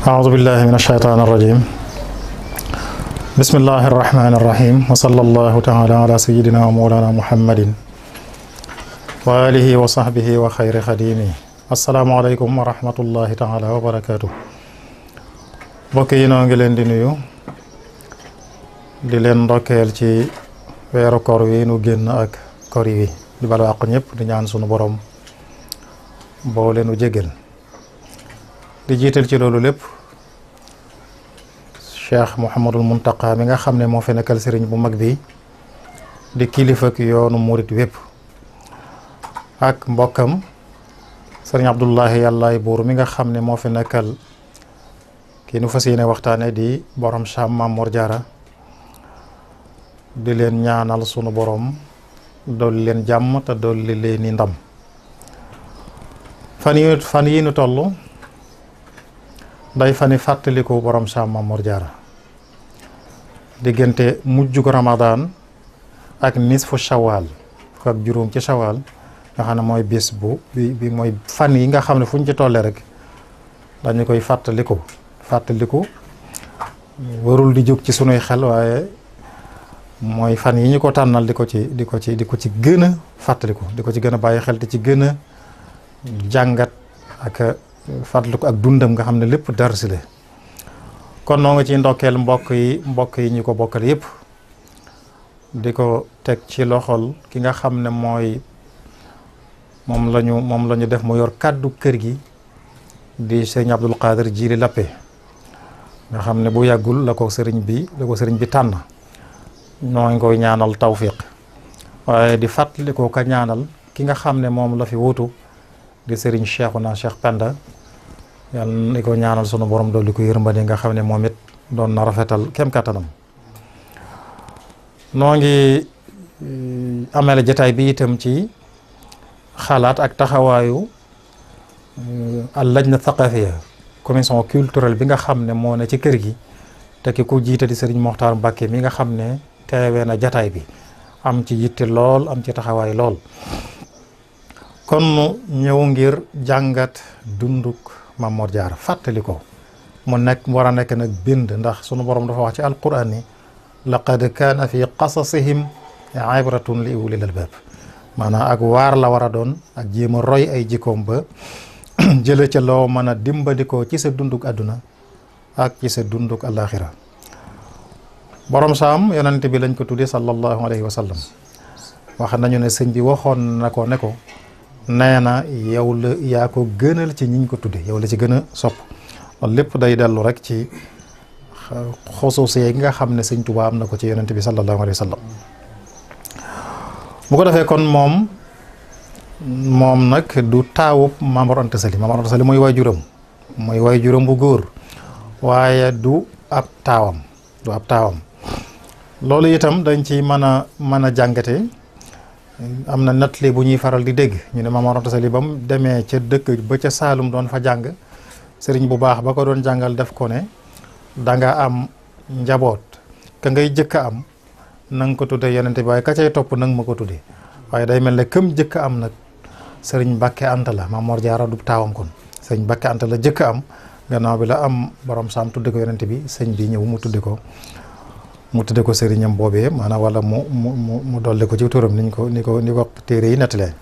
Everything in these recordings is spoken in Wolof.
أعوذ بالله من الشيطان الرجيم بسم الله الرحمن الرحيم وصلى الله تعالى على سيدنا ومولانا محمد وآله وصحبه وخير خديمه السلام عليكم ورحمة الله تعالى وبركاته mbokk yi noo ngi leen di nuyu di leen ndokkeel ci weeru koor wi nu génn ak koor yi di balu àq ñëpp di ñaan sunu borom boo leenu jégal di jiital ci loolu lépp Cheikh Mouhamadul Muntaqa mi nga xam ne moo fi nekkal sëriñ bu mag bi di kilifa ak yoonu murit wépp ak mbokkam sëriñ Abdullahi yàllaay buur mi nga xam ne moo fi nekkal kii nu fas yéene waxtaane di borom Cham Maam Mor Jaara di leen ñaanal sunu borom dolli leen jàmm te dolli leen i ndam fan yi nu toll day fani fàttaliku borom Cham Maam Mor Jaara diggante mujjug Ramadan ak nisfu Shawal fukk ak juróom ci Shawal nga xam ne mooy bis bi mooy fan yi nga xam ne fu ñu ci tollee rek dañu koy fàttaliku warul di jóg ci sunuy xel waaye mooy fan yi ñu ko tànnal di ko ci gën a fàttaliku di ko ci gën a bàyyi xel te ci gën a jàngat ak fàttaliku ak dundam nga xam ne lépp darsi la kon noo nga ci ndokkeel mbokk yi ñu ko bokkal yëpp di ko teg ci loxol ki nga xam ne mooy moom lañu def mu yor kàddu kër gi di sëriñ Abdul Qadir Jili Lappe nga xam ne bu yàggul la ko sëriñ bi tànn noo ngi koy ñaanal tawfiq waaye di fàttali ko ka ñaanal ki nga xam ne moom la fi wutu di sëriñ Cheikhouna Cheikh Penda yàlla ni ko ñaanal sunu borom dolli ko yërmande nga xam ne moom it doon na rafetal kem kattanam noo ngi amele jataay bi itam ci xalaat ak taxawaayu al lajna thaqafiya commission culturelle bi nga xam ne moo ne ci kër gi te ki ko jiite di sëriñ Moxtaar Mbàkke mi nga xam ne teewee na jataay bi am ci yitte lool am ci taxawaay lool kon nu ñëw ngir jàngat dunduk Maam Mor Jaara fàttali ko mu war a nekk nag bind ndax sunu borom dafa wax ci alquran ni laqad kaana fi qasasihim ibratun li ulil albab maanaam ak waar la war a doon ak jéem a roy ay jikkoom ba jële ca loo mën a dimbandikoo ci sa dunduk àdduna ak ci sa dunduk àllaaxira borom Saam yonent bi lañ ko tuddee sallallahu alayhi wa sallam wax nañu ne sëñ bi waxoon na ko ne ko nee na yow la yaa ko gënal ci ñiñ ko tuddee yow la ci gën a sopp loolu lépp day dellu rek ci xusuusiyee gi nga xam ne sëñ Tuubaa am na ko ci yonent bi sallallahu alayhi wa sallam bu ko defee kon moom nag du taawub Maam Mor Anta Sali Maam Mor Anta Sali mooy waajuram bu góor waaye du ab taawam loolu itam dañ ci mën a jàngate am na nattali bu ñuy faral di dégg ñu ne Maam Mor Anta Sali ba mu demee ca dëkk ba ca Saalum doon fa jàng sëriñ bu baax ba ko doon jàngal def ko ne danga am njaboot ka ngay jëkk a am na nga ko tuddee yonente bi waaye ka cay topp nanga ma ko tuddee waaye day mel ne këm jëkk am nag sëriñ Mbàkke Anta la Maam Mor Jaara du taawam kon sëriñ Mbàkke Anta la jëkk am gannaaw bi la am borom Saam tudde ko yonente bi sëñ bi ñëw mu tudde ko sëriñam boobee maanaam wala mu dolli ko ci turam ni ko téere yi nettalee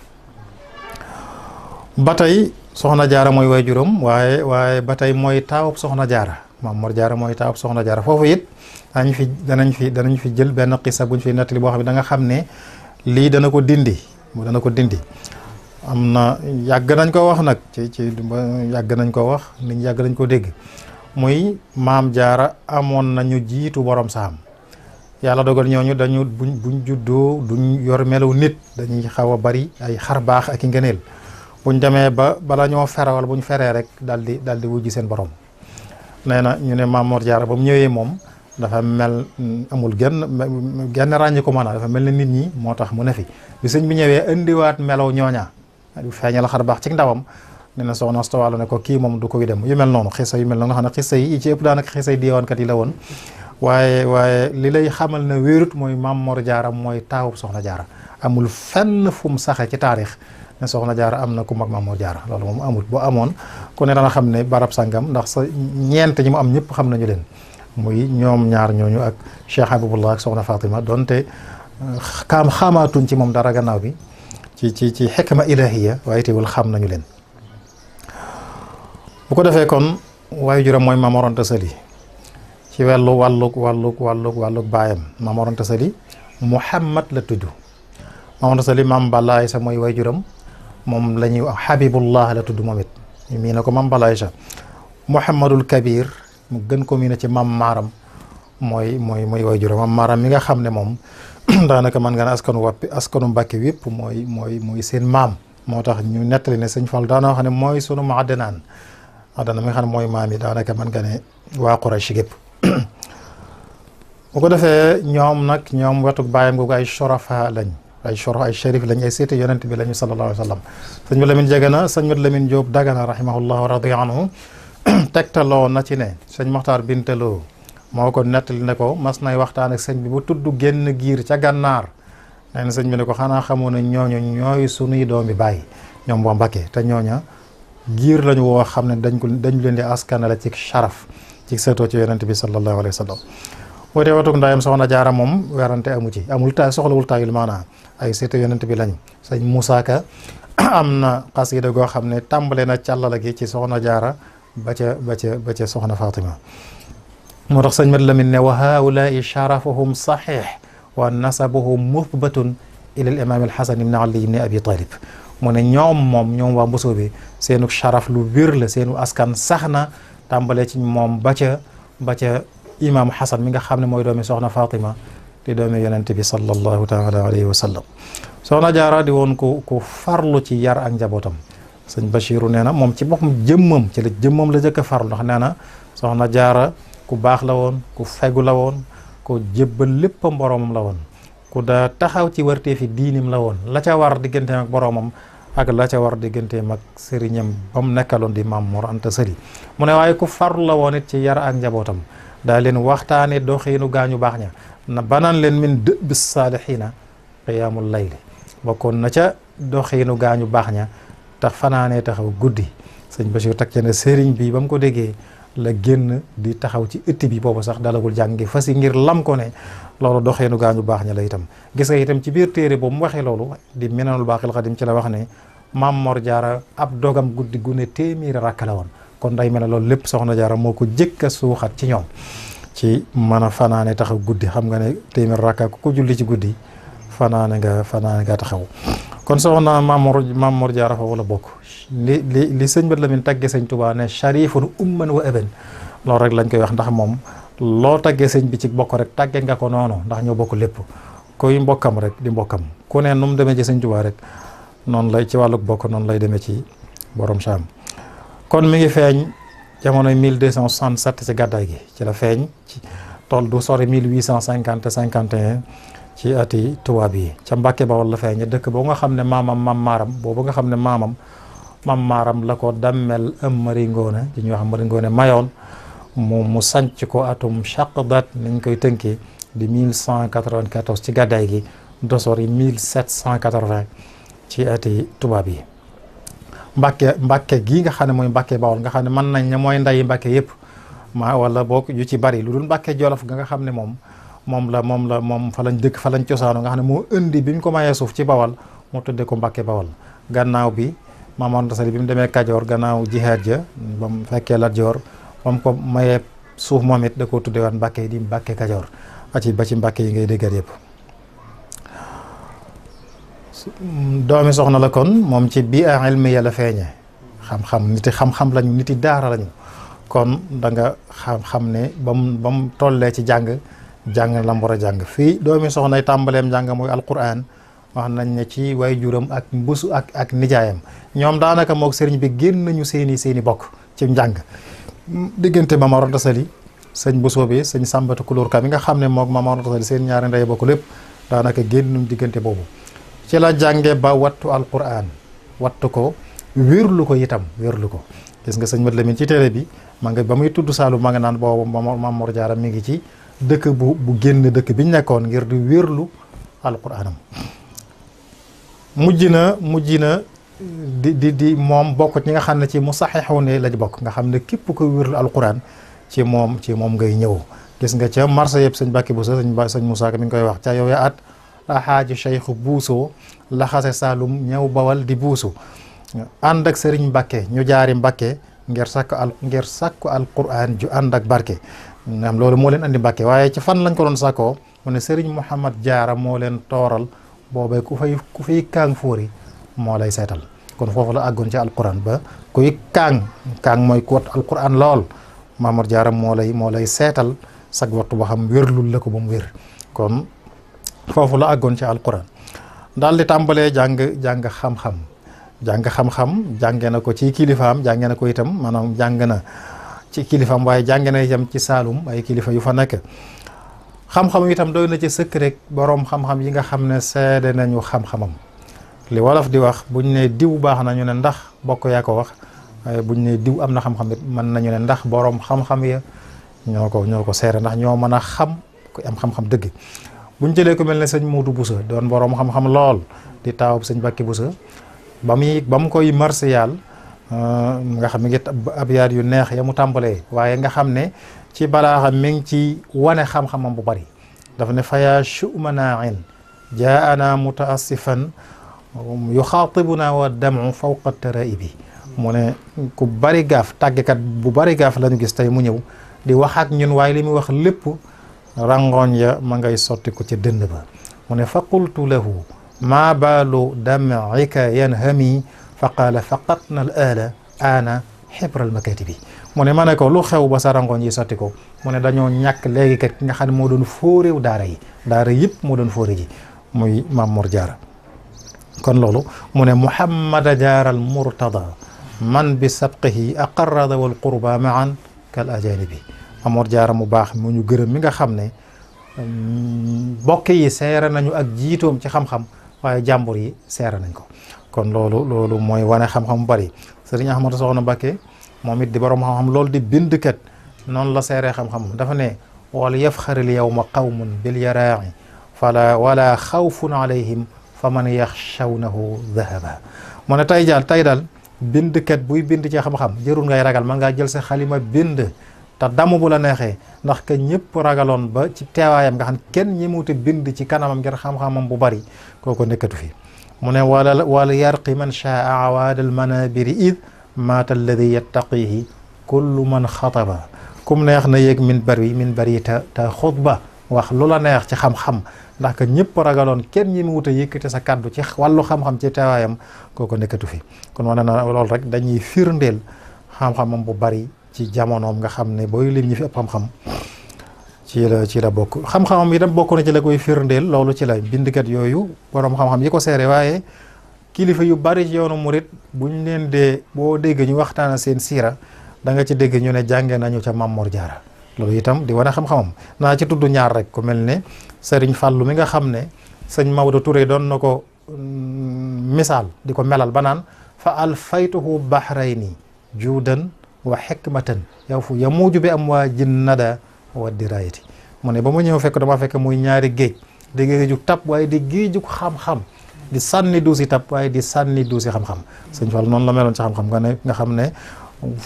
ba tey soxna Jaara mooy waajuram waaye ba tey mooy taawub soxna Jaara Maam Mor Jaara mooy taawub soxna Jaara foofu it danañ fi jël benn xisa buñ fi nettali boo xam ne da nga xam ne lii dana ko dindi am na yàgg nañ ko wax nag yàgg nañ ko wax nit ñi yàgg nañ ko dégg muy Maam Jaara amoon nañu jiitu borom Saam yàlla dogal ñooñu dañu buñ juddoo duñ yor melaw nit dañuy xaw a bari ay xar baax ak i ngëneel buñ demee bala ñoo ferawal buñ feree rek daldi wujji seen borom nee na ñu ne Maam Mor Jaara ba mu ñëwee moom dafa mel amul genn ràññi ko dafa mel ne nit ñi moo tax mu ne fi bi sëñ bi ñëwee indiwaat melaw ñooña feeñal xar baax ci ndawam nee na soxna Astawaalo ne ko kii moom du koy dem yu mel noonu xisa yu mel noonu xam ne xisa yi ci ëpp daanaka xisa yi diiwaankat yi la woon waaye li lay xamal ne wéerut mooy Maam Mor Jaara mooy taawub soxna Jaara amul fenn fu mu saxe ci taarix ne soxna jaara am na ku mag Maam Mor Jaara loolu moom amut. boo amoon ku ne dana xam ne barab sangam ndax sa ñeent ñi mu am ñëpp xam nañu leen muy ñoom ñaar ñooñu ak Cheikh Habibullah ak soxna Fatima donte xamaatuñ ci moom dara gannaaw bi ci xikma ilahiya waaye teewul xam nañu leen. bu ko defee kon waaye juram mooy Maam Mor Anta Sali ci wàllug baayam Maam Mor Anta Sali Muhammad la tudd. Maam Mor Anta Sali Maam Balla Aysa mooy way juram moom la ñuy wax Habibullah la tudd moom it ñu mii na ko Maam Balla Aysa. Muhammadul Kabir mu gën ko mii na ci Maam Maaram mooy way juram Maam Maaram mi nga xam ne moom daanaka mën nga ne askanu Mbàkke wépp mooy seen maam. moo tax ñu nettali ne sëñ Fall daana wax ne mooy sunu ma Adnaan mi nga xam ne mooy maam yi daanaka mën nga ne waa Quraysh gépp bu ko defee ñoom wetuk bàyyam googu ay shurafa lañ ay sharif lañ ay seeti yonent bi lañu sallallahu alayhi wa sallam. sëñ Mat Lamin Jagana sëñ Mat Lamin Jóob Dagana rahimahullah wa radiya anhu tegtaloo na ci ne sëñ Moxtaar Bintaloo moo ko nettali ne ko mas nay waxtaan ak sëñ bi bu tudd génn giir ca gànnaar nee na sëñ bi ne ko xanaa xamoon ne ñooy sunuy doomi bàyyi ñoom waa Mbàkke te ñooña giir lañu woo xam ne dañu leen di askanale ci sharaf ci seetoo ci yonent bi sallallahu alayhi wa sallam. boo dee watug ndayam soxna jaara moom werante amu ci amul tay soxlawul tayul maanaa ay seetu yonent bi lañ. sëñ Moussa Ka am na xasida goo xam ne tàmbale na càllala gi ci soxna jaara ba ca soxna Fatima. moo tax sëñ Mat Lamin ne wa haulaai sharafuhum saxiix wa nasabuhum muthbatun ila al imam al Hasan ibn Ali ibn Abi Talib. mu ne ñoom waa Mbusoo bi seenu sharaf lu wér la seenu askan sax na tàmbalee ci moom ba ca imam Hasan mi nga xam ne mooy doomi soxna Fatima di doomi yonent bi sallallahu taala alayhi wa sallam. soxna jaara di woon ku farlu ci yar ak njabootam. sëñ Bachiru nee na moom ci boppam jëmmam la jëkk a farlu ndax nee na soxna jaara ku baax la woon ku fegu la woon ku jébbal léppam boroomam la woon ku daa taxaw ci warteefi diinim la woon la ca war digganteem ak boroomam ak la ca war digganteem ak sëriñam ba mu nekkaloon di Maam Mor Anta Sali. mu ne waaye ku farlu la woon it ci yar ak njabootam daa leen waxtaane doxiinu gaañu baax ña na banaan leen min dëbi saalihiina qiyaamul layli bokkoon na ca doxiinu gaañu baax ña tax fanaanee taxaw guddi. sëñ Bachir teg ca ne sëriñ bi ba mu ko déggee la génn di taxaw ci ëtt bi boobu sax dalagul jàngi fas yi ngir lam ko ne loolu doxeenu gaañu baax ña la itam. gis nga itam ci biir téere boobu mu waxee loolu di Minanul Baaqil Qadiim ci la wax ne Maam Mor Jaara ab dogam guddi gu ne téeméeri rakk la woon. kon day mel ne loolu lépp soxna jaara moo ko jëkk a suuxat ci ñoom ci mën a fanaane taxaw guddi xam nga ne téeméer rakka ku ko julli ci guddi fanaane nga taxaw. kon soxna Maam Mor Jaara fa wala bokk li sëñ Mat Lamin tagge sëñ Tuubaa ne sharifun umman wa aban loolu rek lañ koy wax ndax moom loo taggee sëñ bi ci bokk rek tagge nga ko noonu ndax ñoo bokk lépp koy mbokkam rek di mbokkam ku ne nu mu demee ci sëñ Tuubaa rek noonu lay ci wàlluk bokk noonu lay demee ci borom Saam. kon mi ngi feeñ jamonoy 1267 ci gàddaay gi ci la feeñ ci tool du sori 1850-51 ci ati tubaab yi ca Mbàkke Bawol la feeñ dëkk boo nga xam ne maamam Maam Maaram la ko dammel Mari Ngoone di ñuy wax Mari Ngoone mayoon mu sanc ko atum chaqdat nañ koy tënkee di 1194 ci gàddaay gi dosori 1780 ci ati tubaab yi. Mbàkke gii nga xam ne mooy Mbàkke Bawol nga xam ne mën nañ ne mooy ndayi Mbàkke yëpp wala boog yu ci bari lu dul Mbàkke Jolof nga xam ne moom fa lañ dëkk fa lañ cosaano nga xam ne moo indi bi mu ko mayee suuf ci Bawol mu tudde ko Mbàkke Bawol. gannaaw bi Maam Mor Anta Sali bi mu demee Kajoor gannaaw jihaad ja ba mu fekkee Lat Joor ba mu ko mayee suuf moom it da koo tudde waat Mbàkke di Mbàkke Kajoor ba ci Mbàkke yi ngay déggat yëpp. doomi soxna la kon moom ci bii a ilmiya la feeñe xam-xam lañu niti daara lañu kon da nga xam ne ba mu tollee ci jàng la mu war a jàng fii doomi soxnay tàmbaleem jàng mooy alquran wax nañ ne ci way juram ak mbusu ak nijaayam ñoom daanaka mook sëriñ bi génn nañu seeni bokk ci njàng diggante Maam Mor Anta Sali sëñ Bousso bi sëñ Sàmbatu Kulóor Ka mi nga xam ne mook Maam Mor Anta Sali seen ñaari ndey bokk lépp daanaka génn nañu diggante boobu ci la jànge ba wattu alquran wattu ko wérlu ko itam wérlu ko gis nga sëñ Mat Lamin ci télé bi ma nga ba muy tudd Saalum ma nga naan boobu Maam Mor Jaara mi ngi ci dëkk bu génn dëkk bi ñu nekkoon ngir di wérlu alquranam mujj na di moom bokk ñi nga xam ne ci musaxixu ne lañ bokk nga xam ne képp ko wérlu alquran ci moom ngay ñëw. gis nga ca marché yëpp sëñ Bàkki Buso sëñ Moussa Ka mi ngi koy wax ca yow ya at alxaaji cheikhu buusoo laxase Saalum ñëw Bawal di buusu ànd ak sëriñ Mbàkke ñu jaari Mbàkke ngir sàkku alquran ju ànd ak barke. am loolu moo leen andi Mbàkke waaye ci fan lañ ko doon sàkkoo mu ne sëriñ Mouhamad Jaara moo leen tooral boobee ku fay kaang fóori moo lay seetal. kon foofu la àggoon ci alquran ba kuy kaang mooy ku wat alquran lool Mamour Diarra moo lay seetal sag waxtu ba xam wérlul la ko ba mu wér. kon foofu la àggoon ci alquran daal di tàmbalee jàng xam-xam jànge na ko ci kilifaam jànge na ko itam maanaam jàng na ci kilifaam waaye jànge na itam ci Saalum ay kilifa yu fa nekk. xam-xam itam doy na ci sëkk rek boroom xam-xam yi nga xam ne seede nañu xam-xamam. li wolof di wax buñ ne diw baax na ñu ne ndax bokk yaa ko wax waaye buñ ne diw am na xam-xam it mën nañu ne ndax boroom xam-xam ya ñoo ko seere ndax ñoo mën a xam ku am xam-xam dëgg. buñ jëlee ko mel ne sëñ Muudu Buso doon boroom xam-xam lool di taawub sëñ Bàkki Buso ba mu koy marsiyaal nga xam ne ngi abyaat yu neex ya mu tàmbalee waaye nga xam ne ci balaaxa mi ngi ci wane xam-xamam bu bari dafa ne faya shumanaain jaana mutaassifan yuxaatibuna wa damu fawqa taraibi mu ne ku bari gaaf tàggekat bu bari gaaf la ñu gis tey mu ñëw di wax ak ñun waaye li muy wax lépp rangoon ya ma ngay sotti ko ca dënn ba mu ne fa qultu lahu maa baalu dam'ika yanhami fa qaala faqatna al aala ana xibral makatibi mu ne ma ne ko lu xew ba sa rangoon yi sotti ko mu ne dañoo ñàkk léegi kat ki nga xam ne moo doon fóoréew daara yëpp moo doon fóore ji muy Mamour Diarra. kon loolu mu ne Muhammad Diarra al Murtada man bi sabqihi aqarrada wal qurba maan kal ajanibi Mamour Diarra mu baax mu ñu gërëm mi nga xam ne bokk yi seere nañu ak jiitoom ci xam-xam waaye jàmbur yi seere nañ ko. kon loolu mooy wane xam-xam bu bari sëriñ Ahmadu Soxna Mbakke moom it di borom xam-xam loolu di bindkat noonu la seeree xam-xam dafa ne wal yafxaril yawma qawmun bil yaraa'i wala xawfun alayhim fa man yaxshawnahu dahaba mu ne tey daal bindkat buy bind ci xam-xam jërul ngay ragal man ngaa jël sa xalima bind te damm bu la neexee ndax que ñëpp ragaloon ba ci teewaayam nga xam kenn ñemewute bind ci kanamam ngir xam-xamam bu bari kooko nekkatu fi mu ne wala yarqi man shaa awaadal manabiri id maata alladi yattaqihi kullu man xataba kum neex na yéeg min bari te xutba wax lu la neex ci xam-xam ndax que ñëpp ragaloon kenn ñi mu wut a yëkkate sa kàddu ci wàllu xam-xam ci teewaayam kooko nekkatu fi kon wane na loolu rek dañuy firndeel xam-xamam bu bari ci jamonoom nga xam ne booy lim ñi fi ëpp xam-xam ci la bokk xam-xamam itam bokk na ci la koy firndeel loolu ci la bindkat yooyu borom xam-xam yi ko seere waaye kilifa yu bari ci yoonu murit buñ leen dee boo dégg ñu waxtaana seen siira da nga ci dégg ñu ne jànge nañu ca Mamour Diarra loolu itam di wane xam-xamam naa ci tudd ñaar rek ku mel ne Sëriñ Fàllu mi nga xam ne sëñ Maodo Touré doon na ko misaal di ko melal ba naan fa alfaytuhu bahrayni juudan wa xikmatan yamuuju bi amwaajin nada wa dirayati mu ne ba ma ñëw fekk dama fekk muy ñaari géej di géejug tab waaye di géejug xam-xam di sànni duusi tab waaye di sànni duusi xam-xam sëñ Fall noonu la meloon ci xam-xam nga xam ne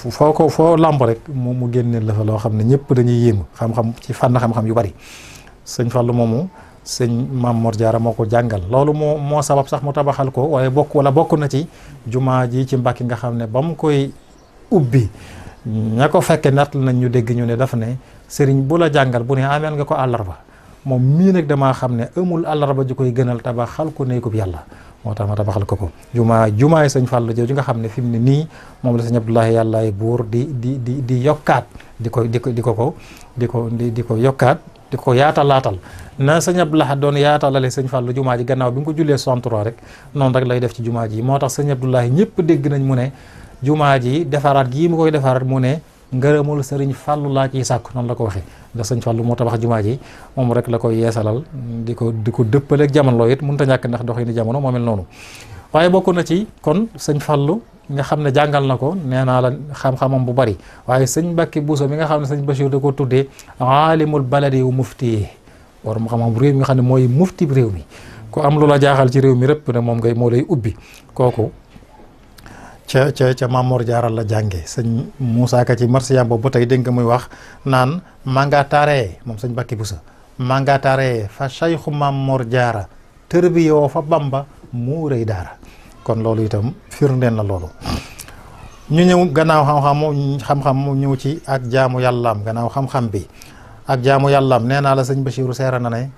foo lamb rek mu génneel la fa loo xam ne ñëpp dañuy yéemu xam-xam ci fànn xam-xam yu bari sëñ Fall moomu sëñ Mamour Diarra moo ko jàngal loolu moo sabab sax mu tabaxal ko waaye bokk na ci jumaa ji ci Mbàkke nga xam ne ba mu koy ubbi ña ko fekke natt nañ ñu dégg ñu ne dafa ne sëriñ bu la jàngal bu ne ameel nga ko àllarba moom mii nag damaa xam ne amul àllarba ju koy gënal tabaxal ko néegub yàlla moo tax ma tabaxal ko jumaay sëñ Fall jooju nga xam ne fi mu ne nii moom la sëñ Abdoulahi yàllaay buur di yokkaat di ko yokkaat di ko yaatalaatal na sëñ Abdoulahi doon yaatalale sëñ Fall jumaa ji gannaaw bi nga ko jullee 63 rek noonu rek lay def ci jumaa ji moo tax sëñ Abdoulahi ñëpp dégg nañ mu ne jumaa ji defaraat gii mu koy defaraat mu ne ngërëmul sëriñ Fallu laa ciy sàkku noonu la ko waxee ndax sëñ Fallu moo tabax jumaa ji moom rek la koy yeesalal di ko dëppaleeg jamono loo it mënut a ñàkk ndax doxini jamono moo mel noonu waaye bokk na ci kon sëñ Fallu nga xam ne jàngal na ko nee naa la xam-xamam bu bari waaye sëñ Mbàkke Buso mi nga xam ne sëñ Bachir da ko tuddee aalimul baladi wu mufti borom xam-xam réew mi nga xam ne mooy mufti réew mi ku am lu la jaaxal ci réew mi rëpp ne moom moo lay ubbi kooku ca Maam Mor Jaara la jànge sëñ Moussa Ka ci marsiyam boobu ba tey dégg nga muy wax naan mangataree moom sëñ Bakki Busa mangataree fa Cheikhu Maam Mor Jaara tërbiyoo fa Bamba mu rëy daara kon loolu itam firndeel na loolu. ñu ñëw gannaaw xam-xam mu ñëw ci ak jaamu yàllaam gannaaw xam-xam bi ak jaamu yàllaam nee naa la sëñ Bachiru seera na ne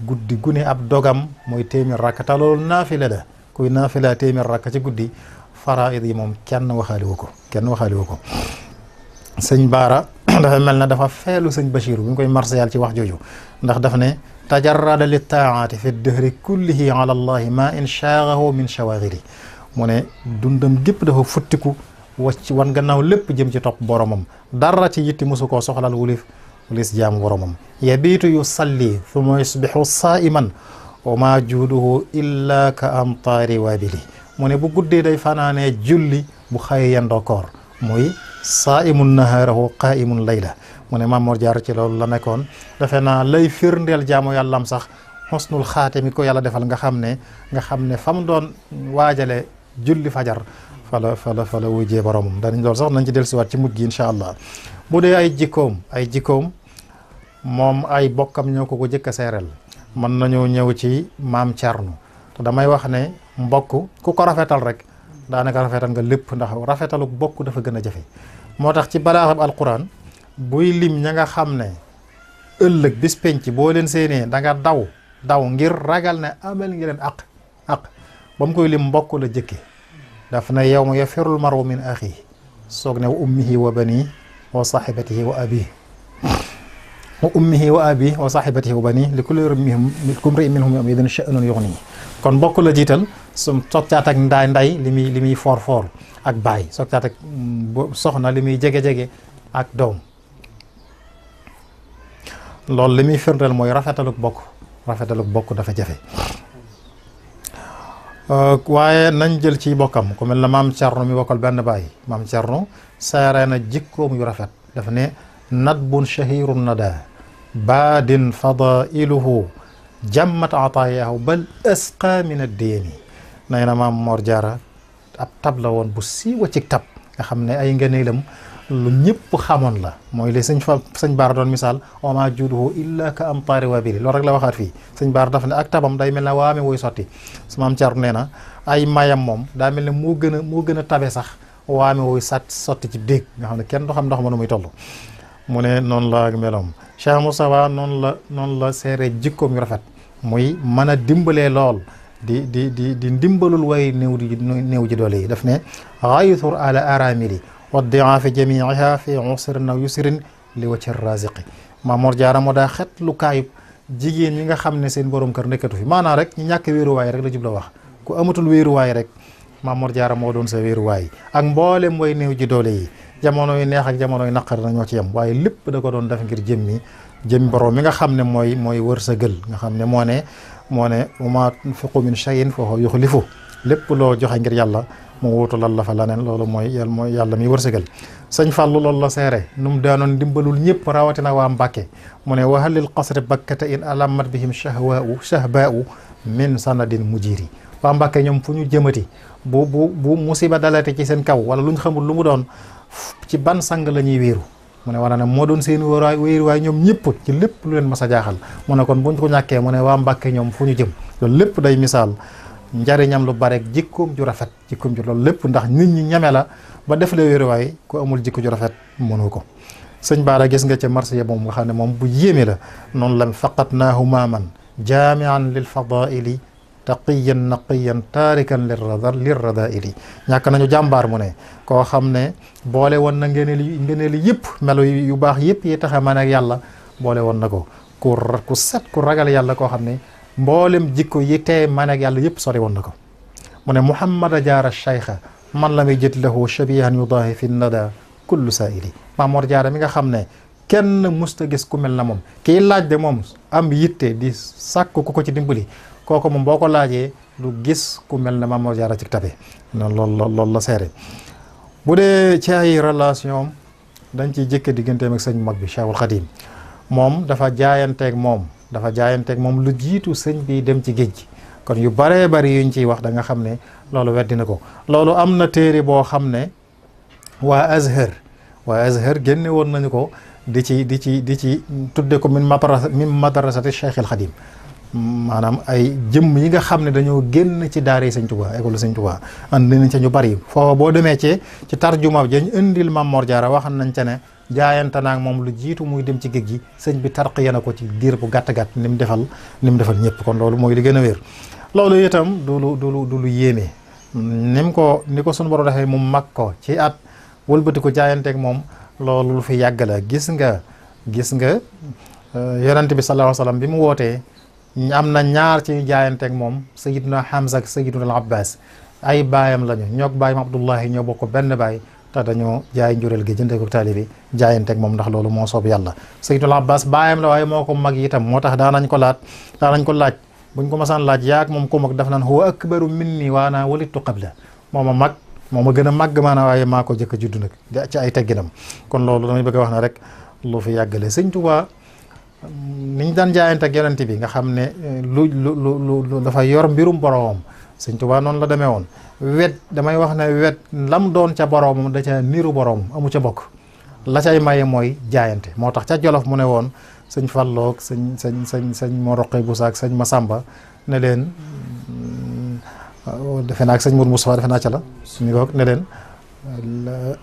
guddi gu ne ab dogam mooy téeméer rakk te loolu naafile la kuy naafila téeméer rakk ci guddi faraid yi moom kenn waxaaliwu ko sëñ Baara dafa mel na dafa feelu sëñ Bachiru bi ñu koy marsiyal ci wax jooju ndax daf ne tajarrada li taati fi dëhri kullihi ala allahi ma in shaagahu min shawaagiri mu ne dundam gépp dafa futtiku wacc wan gannaaw lépp jëm ci topp boromam dara ci yitti mosu koo soxlal wulis jaamu boromam yabiitu yusalli thumma yusbihu saa'iman wa ma juuduhu illa ka amtaari waabili mu ne bu guddee day fanaanee julli bu xëyee yendoo koor muy saa'imun nahaarahu qaa'imun layla mu ne Maam Mor Jaara ci loolu la nekkoon defe naa lay firndeel jaamu yàllam sax xusnul xaatimi ko yàlla defal nga xam ne fa mu doon waajale julli fajar fala wujjee boromam danañ loolu sax nañ ci dellusiwaat ci mujj gi incha allah. bu dee ay jikkoom moom ay bokkam ñoo ko jëkk a seereel mën nañoo ñëw ci maam Thierno te damay wax ne mbokk ku ko rafetal rek daanaka rafetal nga lépp ndax rafetalu bokk dafa gën a jafe moo tax ci balaaxab alquran buy lim ña nga xam ne ëllëg bis penc boo leen séenee da nga daw ngir ragal ne amel ngi leen aq ba mu koy lim mbokk la jëkke daf na yawma yafirul mar'u min axihi soog ne wa ummihi wa bani wa sahibatihi wa abi wa ummihi wa abi wa sahibatihi wa bani li kulli imri'in minhum yawma idhin sha'nun yughnihi kon mbokk la jiital su soog caat ak nday li muy foor ak baay soog caat ak soxna li muy jege ak doom loolu li muy firndeel mooy rafetaluk bokk dafa jafe waaye nañ jël ci bokkam ku mel na maam Thierno mi bokkal benn baay maam Thierno seere na jikkoom yu rafet dafa ne nadbun shahirun nada baadin fadailuhu jammat ataayahu bal asqa min ad-diyani nee na Maam Mor Jaara ab tab la woon bu siiwa ci tab nga xam ne ay ngëneelam lu ñëpp xamoon la mooy li sëñ Baara doon misaal wa ma juuduhu illa ka amtaari waabili loolu rek la waxaat fii sëñ Baara dafa ne ak tabam day mel ne waame woy sotti su Maam Thierno nee na ay mayam moom daa mel ne moo gën a tabe sax waame woy sotti ci déeg nga xam ne kenn du xam ndox ma nu muy toll mu ne noonu la ak meloom Cheikh Moustapha noonu la seere jikkoom yu rafet muy mën a dimbalee lool di ndimbalul way néew ji doole yi daf ne xaytur ala aramili wa diaafi jamiiha fi usrin aw yusrin li wacci raziqi Maam Mor Jaara moo daa xet lu kaayub jigéen ñi nga xam ne seen borom kër nekkatu fi maanaam rek ñu ñàkk wéeruwaay rek la jubla wax ku amatul wéeruwaay rek Maam Mor Jaara moo doon sa wéeruwaay ak mboolem way néew ji doole yi jamono yu neex ak jamono yu naqar na ñoo ci yem waaye lépp da ko doon def ngir jëmmi borom mi nga xam ne mooy wërsëgal nga xam ne moo ne wa maa tunfiqu min shay'in fa huwa yukhlifu lépp loo joxe ngir yàlla mu wuutalal la fa leneen loolu mooy yàlla mi wërsëgal sëñ Fàllu loolu la seere nu mu daanoon dimbalul ñëpp rawatina waa Mbàkke mu ne wa hal lil qasri bakkata in alamat bihim shahbaa'u min sanadin mujiri waa Mbàkke ñoom fu ñu jëmati bu musiba dalate ci seen kaw wala lu ñu xamul lu mu doon ci ban sang la ñuy wéeru mu ne wane ne moo doon seen wéeruwaay ñoom ñëpp ci lépp lu leen mas a jaaxal mu ne kon buñ ko ñàkkee mu ne waa Mbàkke ñoom fu ñu jëm loolu lépp day misaal njariñam lu bare jikkoom ju rafet loolu lépp ndax nit ñi ñeme la ba def la wéeruwaay ku amul jikko ju rafet mënu ko sëñ Baara gis nga ca marsiya moom nga xam ne moom bu yéeme la noonu la faqatnaahu maaman jaamian lil fadaili taqiyan naqiyan taarikan lirradaili ñàkk nañu jàmbaar mu ne koo xam ne boole woon na ngeneeli yëpp melo yu baax yëpp yi taxa man ak yàlla boole woon na ko ku set ku ragal yàlla koo xam ne mboolem jikko yi tee man ak yàlla yëpp sori woon na ko mu ne Muhammada Jaara Cheikha man lam yajid lahu shabihan yudaahi fi nada kullu saili Maam Mor Jaara mi nga xam ne kenn musta gis ku mel na moom kii laaj de moom am yitte di sàkk ku ko ci dimbali kooku moom boo ko laajee du gis ku mel ne Maam Mor Jaara ci tabe loolu la seere bu dee ci ay relation dañ ciy jëkke digganteem ak sëñ mag bi Cheikhul Khadim moom dafa jaayanteeg moom lu jiitu sëñ bi dem ci géej gi kon yu baree bari yuñ ciy wax da nga xam ne loolu weddi na ko. loolu am na téere boo xam ne waa Azhar génne woon nañu ko di ci tudde ko min madrasati Cheikh al Khadim, maanaam ay jëmm yi nga xam ne dañoo génn ci daara Sëñ Tuubaa, école Sëñ Tuubaa andi nañ ca ñu bari. foofa boo demee ci tarjuma jañ indil Maam Mor Jaara wax nañ ca ne jaayante naag moom lu jiitu muy dem ci géej gi sëñ bi tarqiya na ko ci diir bu gàtt ni mu defal ñëpp. kon loolu mooy li gën a wér. loolu itam du lu yéeme ni ko sunu borom defee mu mag ko ci at wëlbati ko jaayanteeg moom, loolu lu fi yàgg la. gis nga yonent bi sallallahu alayhi wa sallam bi mu wootee am na ñaar ci jaayanteeg moom, Sayyiduna Hamza ak Sayyiduna Abbas ay baayam lañu, ñoog baayam Abdullahi ñoo bokk benn baay, te dañoo jaay njureel gi jëndee ko taalibe jaayanteeg moom ndax loolu moo soob yàlla. Sayyiduna Abbas baayam la waaye moo ko mag itam, moo tax daanañ ko laaj buñ ko masaan laaj yaag moom ko mag daf naan huwa akbaru minni wa ana walittu qabla, moo ma gën a màgg maanaam waaye maa ko jëkk a judd nag ci ay tegginam. kon loolu damay bëgg a wax ne rek lu fi yàggale. Sëñ Tuubaa niñ daan jaayante ak yonent bi nga xam ne lu dafa yor mbirum boroomam, Sëñ Tuubaa noonu la demee woon. damay wax ne lam doon ca boroomam da ca niru boroomam amu ca bokk, la cay maye mooy jaayante. moo tax ca Jolof mu ne woon sëñ Falloog sëñ Mor Roqe Boussa ak sëñ Masamba ne leen defe naa ak sëñ Mour Moussa defe naa ca la suñu koog ne leen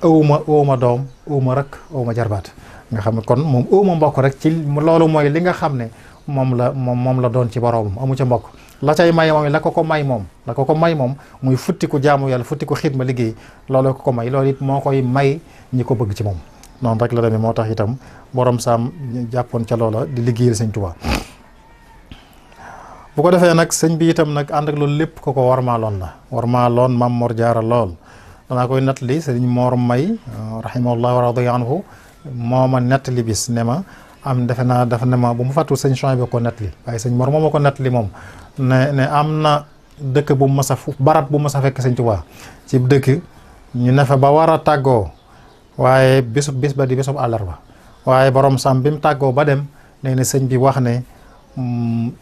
ëwma doom ëwma rek ëwma jarbaat, nga xam ne kon moom ëwma mbokk rek ci loolu mooy li nga xam ne moom la doon ci boroomam amu ca mbokk. la cay may moom la ko may moom muy futtiku jaamu yàlla futtiku xidma liggéey, loolu ko may, loolu it moo koy may ñi ko bëgg ci moom. noonu rek la demee, moo tax itam borom saam jàppoon ca loola di liggéeyal Sëñ Tuubaa. bu ko defee nag sëñ bi itam nag ànd ak loolu lépp ko warmaaloon Maam Mor Jaara lool. danaa koy nettali sëriñ Mor May rahimahullah wa radiya anhu moo ma nettali bis ne ma defe naa dafa ne ma bu mu fàttu sëñ Chouaib bi ko nettali, waaye sëñ Mor moo ma ko nettali moom ne am na dëkk bu mas a barat bu mas a fekk Sëñ Tuubaa ci dëkk ñu ne fa ba war a tàggoo, waaye bis ba di bisub àllarba, waaye borom sam bi mu tàggoo ba dem nee na sëñ bi wax ne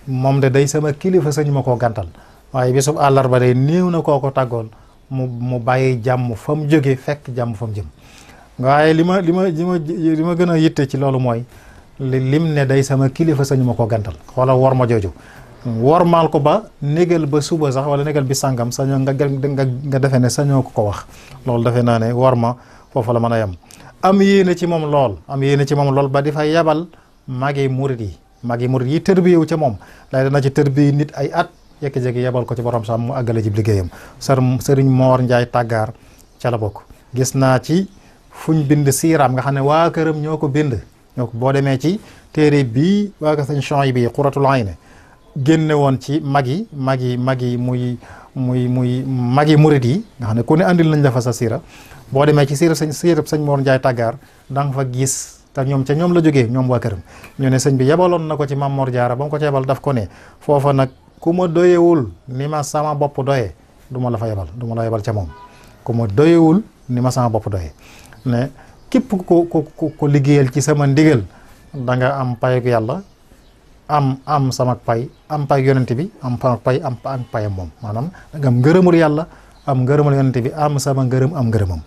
moom de day sama kilifa sëñ ma koo gàntal, waaye bisub àllarba day néew na koo ko tàggool mu bàyyi jàmm fa mu jóge fekk jàmm fa mu jëm. waaye li ma gën a yitte ci loolu mooy lim ne day sama kilifa sëñ ma koo gàntal. xoolal wor ma jooju wormaal ko ba négal ba suba sax wala négal bi sàngam sañoo nga defee ne sañoo ko wax. loolu defe naa ne wor ma foofu la mën a yem. am yéene ci moom lool ba di fa yabal magi murit yi tërbiyewu ca moom lay dana ci tërbiye nit ay at yekki-jekki yebal ko ci borom sax mu àggale ji liggéeyam. sëriñ Moor Njaay Tàggaar ca la bokk. gis naa ci fuñ bind siiraam nga xam ne waa këram ñoo ko bind. boo demee ci téere bii waa ko sëñ Chouaib bi Qurratul Ayni génne woon ci magi muy magi murit yi nga xam ne ku ne andil nañ la fa sa siira. boo demee ci siirab sëñ Moor Njaay Tàggaar da nga fa gis te ñoom la jógee ñoom waa këram ñu ne sëñ bi yebaloon na ko ci Maam Mor Jaara ba mu ko ci yebal daf ko ne foofa nag ku ma doyewul ni ma sama bopp doyee du ma la fa yebal du ma la yebal ca moom. ku ma doyewul ni ma sama bopp doyee ne képp ko liggéeyal ci sama ndigal da nga am payuk yàlla am sama pay am pay yonent bi am payam moom, maanaam da nga am ngërëmul yàlla am ngërëmul yonent bi am sama ngërëm am ngërëmam.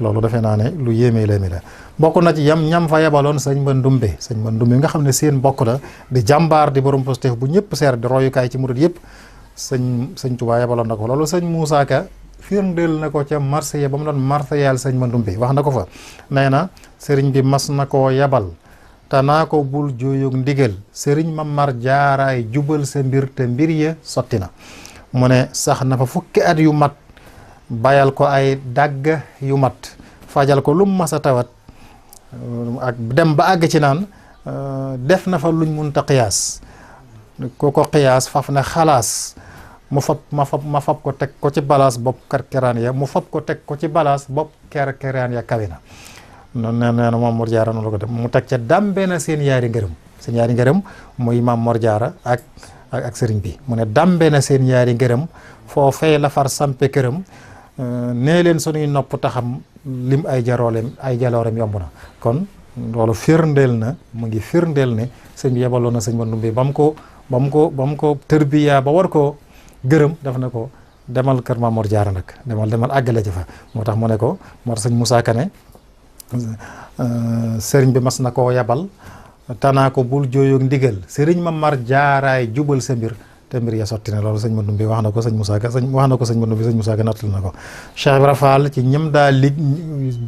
loolu defe naa ne lu yéeme la bokk na ci ñam fa yebaloon sëñ Mandumbe nga xam ne seen bokk la di jàmbaar di borom posté bu ñëpp seer di royukaay ci murid yëpp. sëñ Tuubaa yebaloon na ko loolu sëñ Moussa Ka firndeel na ko ca Marseille ba mu doon Marseille sëñ Mandumbe wax na ko fa nee na sëriñ bi mas na koo yebal te naa ko bul jooyug ndigal sëriñ Mamar Jaaraay jubal sa mbir te mbir ya sotti na. mu ne sax na fa fukki at yu mat bayal ko ay dagg yu mat fajal ko lum mas a tawat ak dem ba àgg ci naan def na fa luñ munta qiyaas ko qiyaas faf na xalaas ma fab ko teg ko ci balaas bopp kerkeraan ya mu fab ko teg ko ci balaas bopp kerkeraan ya kawe na. noonu nee na Maam Mor Jaara noonu la ko def mu teg ca dambe na seen yaari ngërëm muy Maam Mor Jaara ak sëriñ bi mu ne dambe na seen yaari ngërëm foo fay la far sampe këram nee leen sunuy nopp taxam lim ay jaloorem yomb na. kon loolu mu ngi firndeel ne sëñ bi yebaloon na sëñ Mandumbe ba mu ko tërbiya ba war ko gërëm daf na ko demal kër Maam Mor Jaara nag demal àggale ci fa moo tax mu ne ko moo tax sëñ Moussa Kane sëriñ bi mas na koo yabal tanaa ko bul jooyoog ndigal sëriñ Maam Mor Jaaraay jubal sa mbir te mbir ya sotti na loolu sëñ Mandumbi wax na ko sëñ Moussa Ka wax na ko sëñ Mandumbi sëñ Moussa Ka nattal na ko Cheikh Ibra Fall ci ñëm daa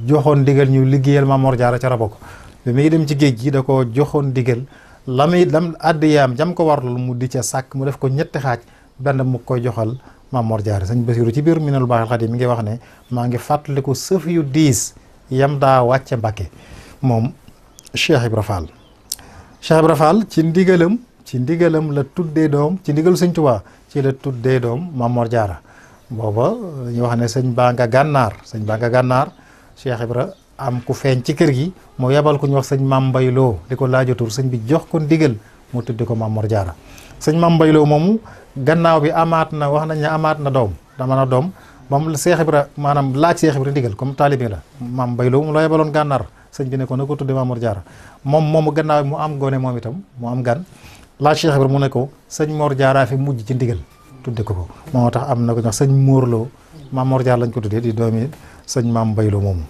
joxoon ndigal ñu liggéeyal Maam Mor Jaara ca rabo ko bi muy dem ci géej gi da ko joxoon ndigal lam addiyaam jam ko warlul mu di ca sàkk mu def ko ñetti xaaj benn mu koy joxal Maam Mor Jaara sëñ Basiru ci biir Minanul Baaxil Xadiim mi ngi wax ne maa ngi fàttaliku sëf yu diis yam daa wàcce Mbàkke moom Cheikh Ibra Fall ci ndigalam la tuddee doom ci ndigalu sëñ Tuubaa ci la tuddee doom Maam Mor Jaara booba ñu wax ne sëñ baa nga gànnaar Cheikh Ibra am ku feeñ ci kër gi mu yebal ku ñu wax sëñ Maam Mbay Lo di ko laajatur sëñ bi jox ko ndigal mu tudde ko Maam Mor Jaara sëñ Maam Mbay Lo moomu gannaaw bi amaat na doom ba mu Cheikh Ibra maanaam laaj Cheikh Ibra ndigal comme taalibe la Maam Mbay Lo mu la yebaloon gànnaar sëñ bi ne ko na ko tudde Maam Mor Jaara moomu gannaaw bi mu am gone moom itam mu am gan laaj Cheikh Ibra mu ne ko sëñ Mor Jaara fi mujj ci ndigal tudde ko moo tax am na ko ñax sëñ Mor Lo Maam Mor Jaara lañ ko tuddee di doomi sëñ Maam Mbay Lo moomu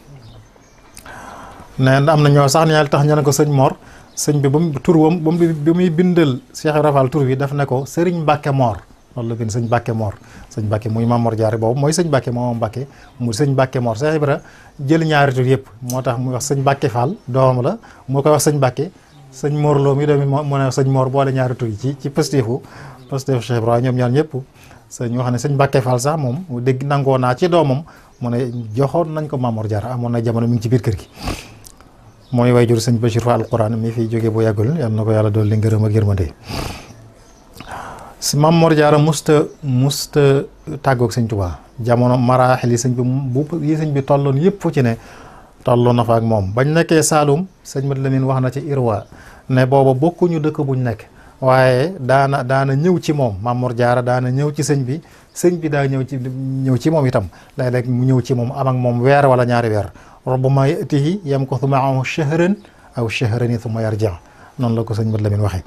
ne am na ñoo sax ne tax ñu ne ko sëñ Mor sëñ bi ba bi muy bindal Cheikh Ibra Fall tur bi daf ne ko sëriñ Mbàkke Mor loolu la bind sëñ Mbàkke Mor sëñ Mbàkke muy Maam Mor Jaara boobu mooy sëñ Mbàkke moom Mbàkke mu sëñ Mbàkke Mor Cheikh Ibra jël ñaari tur yëpp moo tax muy wax sëñ Mbàkke Fall doomam la moo koy wax sëñ Mbàkke sëñ Mor Lo mi doomi mu ne sëñ Mor boole ñaari tur yi ci pësteefu Cheikh Ibra ñoom ñaar ñëpp sëñ wax ne sëñ Mbàkke Fall sax moom dégg nangoo naa ci doomam mu ne joxoon nañ ko Maam Mor Jaara amoon na jamono mi ngi ci biir kër gi mooy way jur sëñ Bachir Fall alquran mi fi jógee bu yàggul yal na ko yàlla dool li ngërëm ak yërmande si Maam Mor Jaara musta tàggoog sëñ Tuubaa jamono maraaxil yi sëñ bi tolloon yëpp fu ci ne tolloon na fa ak moom bañ nekkee Saalum sëñ Mat Lamin wax na ci Irwa ne booba bokkuñu dëkk buñ nekk waaye daana ñëw ci moom Maam Mor Jaara daana ñëw ci sëñ bi daa ñëw ci moom itam léeg-léeg mu ñëw ci moom am ak moom weer wala ñaari weer rubbama yatihi yamkuthu ma'ahu shahran aw shahrayni thumma yarji' noonu la ko sëñ Mat Lamin waxee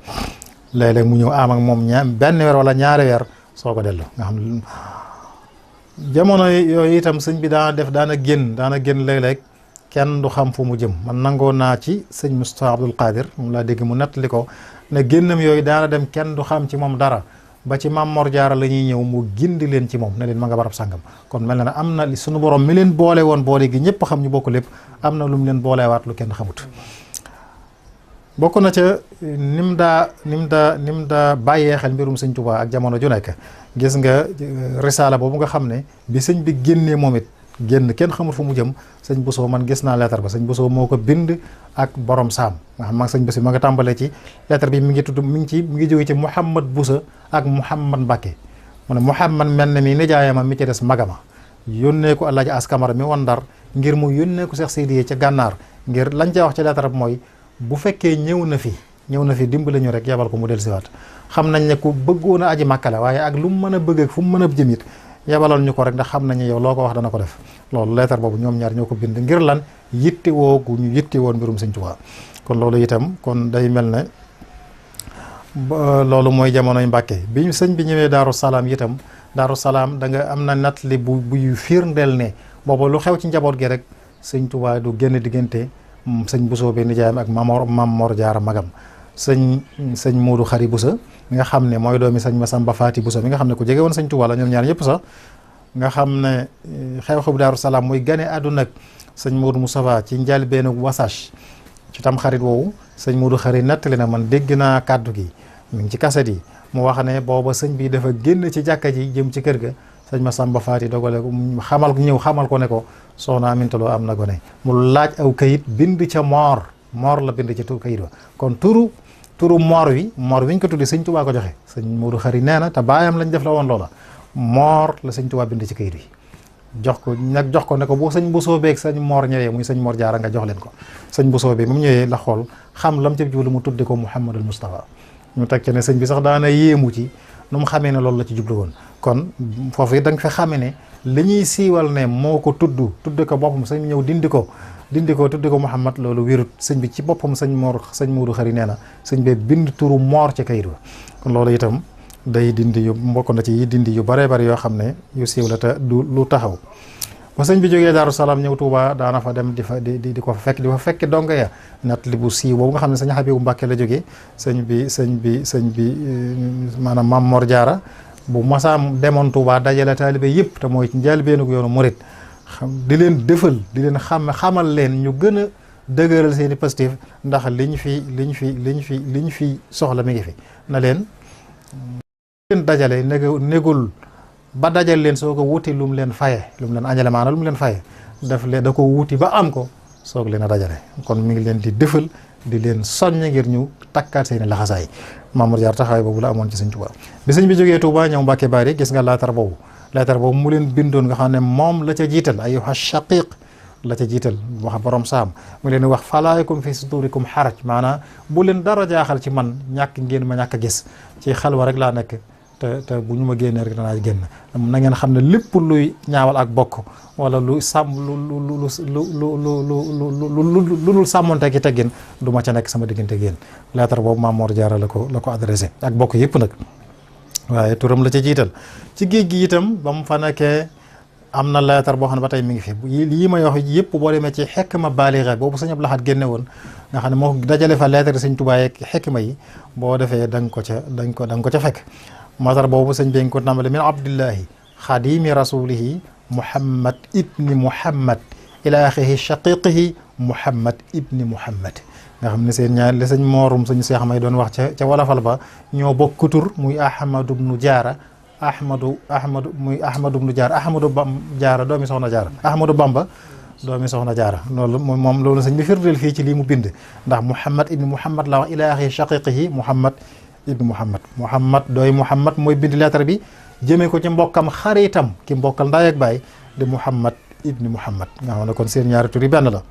léeg-léeg mu ñëw am ak moom benn weer wala ñaari weer soo ko dellu nga xam jamono yooyu itam sëñ bi daana génn léeg-léeg kenn du xam fu mu jëm man nangoo naa ci sëñ Moustapha Abdoul Qadir moom laa dégg mu nettali ko ne génnam yooyu daana dem kenn du xam ci moom dara ba ci Maam Mor Jaara la ñuy ñëw mu gindi leen ci moom ne leen ma nga barab sàngam kon mel na ne am na suñu borom mi leen boole woon boole gi ñëpp xam ñu bokk lépp am na lu mu leen boolewaat lu kenn xamut bokk na ca nim daa bàyyee xel mbirum sëñ Tuubaa ak jamono ju nekk gis nga risaala boobu nga xam ne bi sëñ bi génnee moom it génn kenn xamul fu mu jëm sëñ Bousso man gis naa lettre ba sëñ Bousso moo ko bind ak borom saam nga xam sëñ Bousso ma nga tàmbalee ci lettre bi mi ngi jóge ci Mouhamad Bousso ak Mouhamad Mbacke mu ne Mouhamad mel na mi nijaayama mi ci des magama yónnee ko Alaaji Askamara mi woon Ndar ngir mu yónnee ko Cheikh Sidiye ca gànnaar ngir lañ ca wax ci lettre bi mooy bu fekkee ñëw na fi dimbale ñu rek yabal ko mu dellusiwaat xam nañ ne ku bëggoon a aji Màkka la waaye ak lu mu mën a bëgg ak fu mu mën a jëm it yabaloon ñu ko rek ndax xam nañu yow loo ko wax dana ko def loolu leetar boobu ñoom ñaar ñoo ko bind ngir lan yittewoo gu ñu yittewoo mbirum sëñ Tuubaa kon loolu itam kon day mel ne loolu mooy jamonoy Mbàkke bi sëñ bi ñëwee Daaru Salaam itam Daaru Salaam da nga am na nattali buy firndeel ne booba lu xew ci njaboot gi rek sëñ Tuubaa du génn diggante sëñ Bousso bi nijaayam ak Maam Mor Jaara magam sëñ Moodu Xari Bousso mi nga xam ne mooy doomi sëñ Masamba Faati Bousso mi nga xam ne ku jege woon sëñ Tuubaa la ñoom ñaar ñëpp sax nga xam ne xew-xew Daaru Salaam muy gane àdduna ak sëñ Moodu Moustapha ci njëlbéenu Wasage ci tam xarit woowu sëñ Moodu Xari nettali na man dégg naa kàddu gi mi ngi ci kaset yi mu wax ne booba sëñ bi dafa génn ci jàkka ji jëm ci kër ga sëñ Masamba Faati dogale ko xamal ko ne ko soxna Aminta Lo am na gone mu laaj aw kayit bind ca moor la bind ci kayit wa kon turu moor wi ñu ko tuddi sëñ Tuubaa ko joxe sëñ Moodu Xari nee na te baayam lañ def la woon loola moor la sëñ Tuubaa bind ci kayit wi jox ko ne ko bu sëñ Bousso beeg sëñ Moor ñëwee muy sëñ Mor Jaara nga jox leen ko sëñ Bousso bi mu ñëwee la xool xam lam ca jublu mu tudde ko Mouhamadul Moustapha ñu teg ci ne sëñ bi sax daana yéemu ci nu mu xamee ne loolu la ci jublu woon kon foofu it da nga fi xamee ne li ñuy siiwal ne moo ko tudde ko boppam sëñ ñëw dindi ko tudde ko Mouhamad loolu wérut sëñ bi ci boppam sëñ Moodu Xari nee na sëñ bee bind turu Moor ci kayit wa kon loolu itam day dindi yu mbokk na ci yi dindi yu bare bari yoo xam ne yu siiw la te du lu taxaw. ba sëñ bi jógee Daaru Salaam ñëw Touba daana fa dem di ko fa fekk donga ya nat li bu siiw boobu nga xam ne sëñ Habibu Mbàkke la jógee sëñ bi maanaam Maam Mor Jaara bu masaam demoon Touba dajale taalibe yëpp te mooy ci njëlbéenu yoonu murit di leen dëfal di leen xamal leen ñu gën a dëgëral seeni positif ndax liñ fi soxla mi ngi fi na leen dajale négul ba dajal leen soo ko wuti lu mu leen faye lu mu leen añale maanaam lu mu leen faye da ko wuti ba am ko soog leen a dajale kon mi ngi leen di dëfal di leen soññ ngir ñu takkaat seeni laxasaay Maam Mor Jaara taxawaay boobu la amoon ci sëñ Touba bi sëñ bi jógee Touba ñëw Mbàkke Bari gis nga leetar boobu mu leen bindoon nga xam ne moom la ca jiital ayyuha shaqiq la ca jiital wax borom saam mu leen wax falaayakum fi sudurikum xaraj maanaam bu leen dara jaaxal ci man ñàkk ngeen ma ñàkk a gis ci xalwa rek laa nekk te bu ñu ma génnee rek danaa génn na ngeen xam ne lépp luy ñaawal ak bokk wala lu sàmm lu dul sàmmonte ki teggin du ma ca nekk sama diggante génn lettre boobu Maam Mor Jaara la ko adressé ak bokk yëpp nag waaye turam la ca jiital ci géej gi itam ba mu fa nekkee am na lettre boo xam ne ba tey mi ngi fi lii may wax yëpp boo demee ci xikma baaliga boobu sëñ Abdou Lahad génne woon nga xam ne moo dajale fa lettre sëñ Tuubaa yeeg xikma yi boo defee da nga ko ca fekk matar boobu sëñ bi nga ko tàmbale min abdillahi xadimi rasulihi muhammad ibni muhammad ila axihi shaqiqihi muhammad ibni muhammad nga xam ne seen ñaar li sëñ moorum sëñ Seex may doon wax ca wolofal ba ñoo bokk tur muy ahmadu bnu jaara ahmadu bnu jaara jaara doomi soxna jaara ahmadu bamba doomi soxna jaara loolu sëñ bi firdeel fii ci lii mu bind ndax muhammad ibni muhammad la wax ila axihi shaqiqihi muhammad ibni muhammad dooy muhammad mooy bind lettre bi jëmee ko ci mbokkam xaritam ki mbokkal ndaay ak baay di muhammad ibni muhammad nga xam ne kon seen ñaari tur yi benn la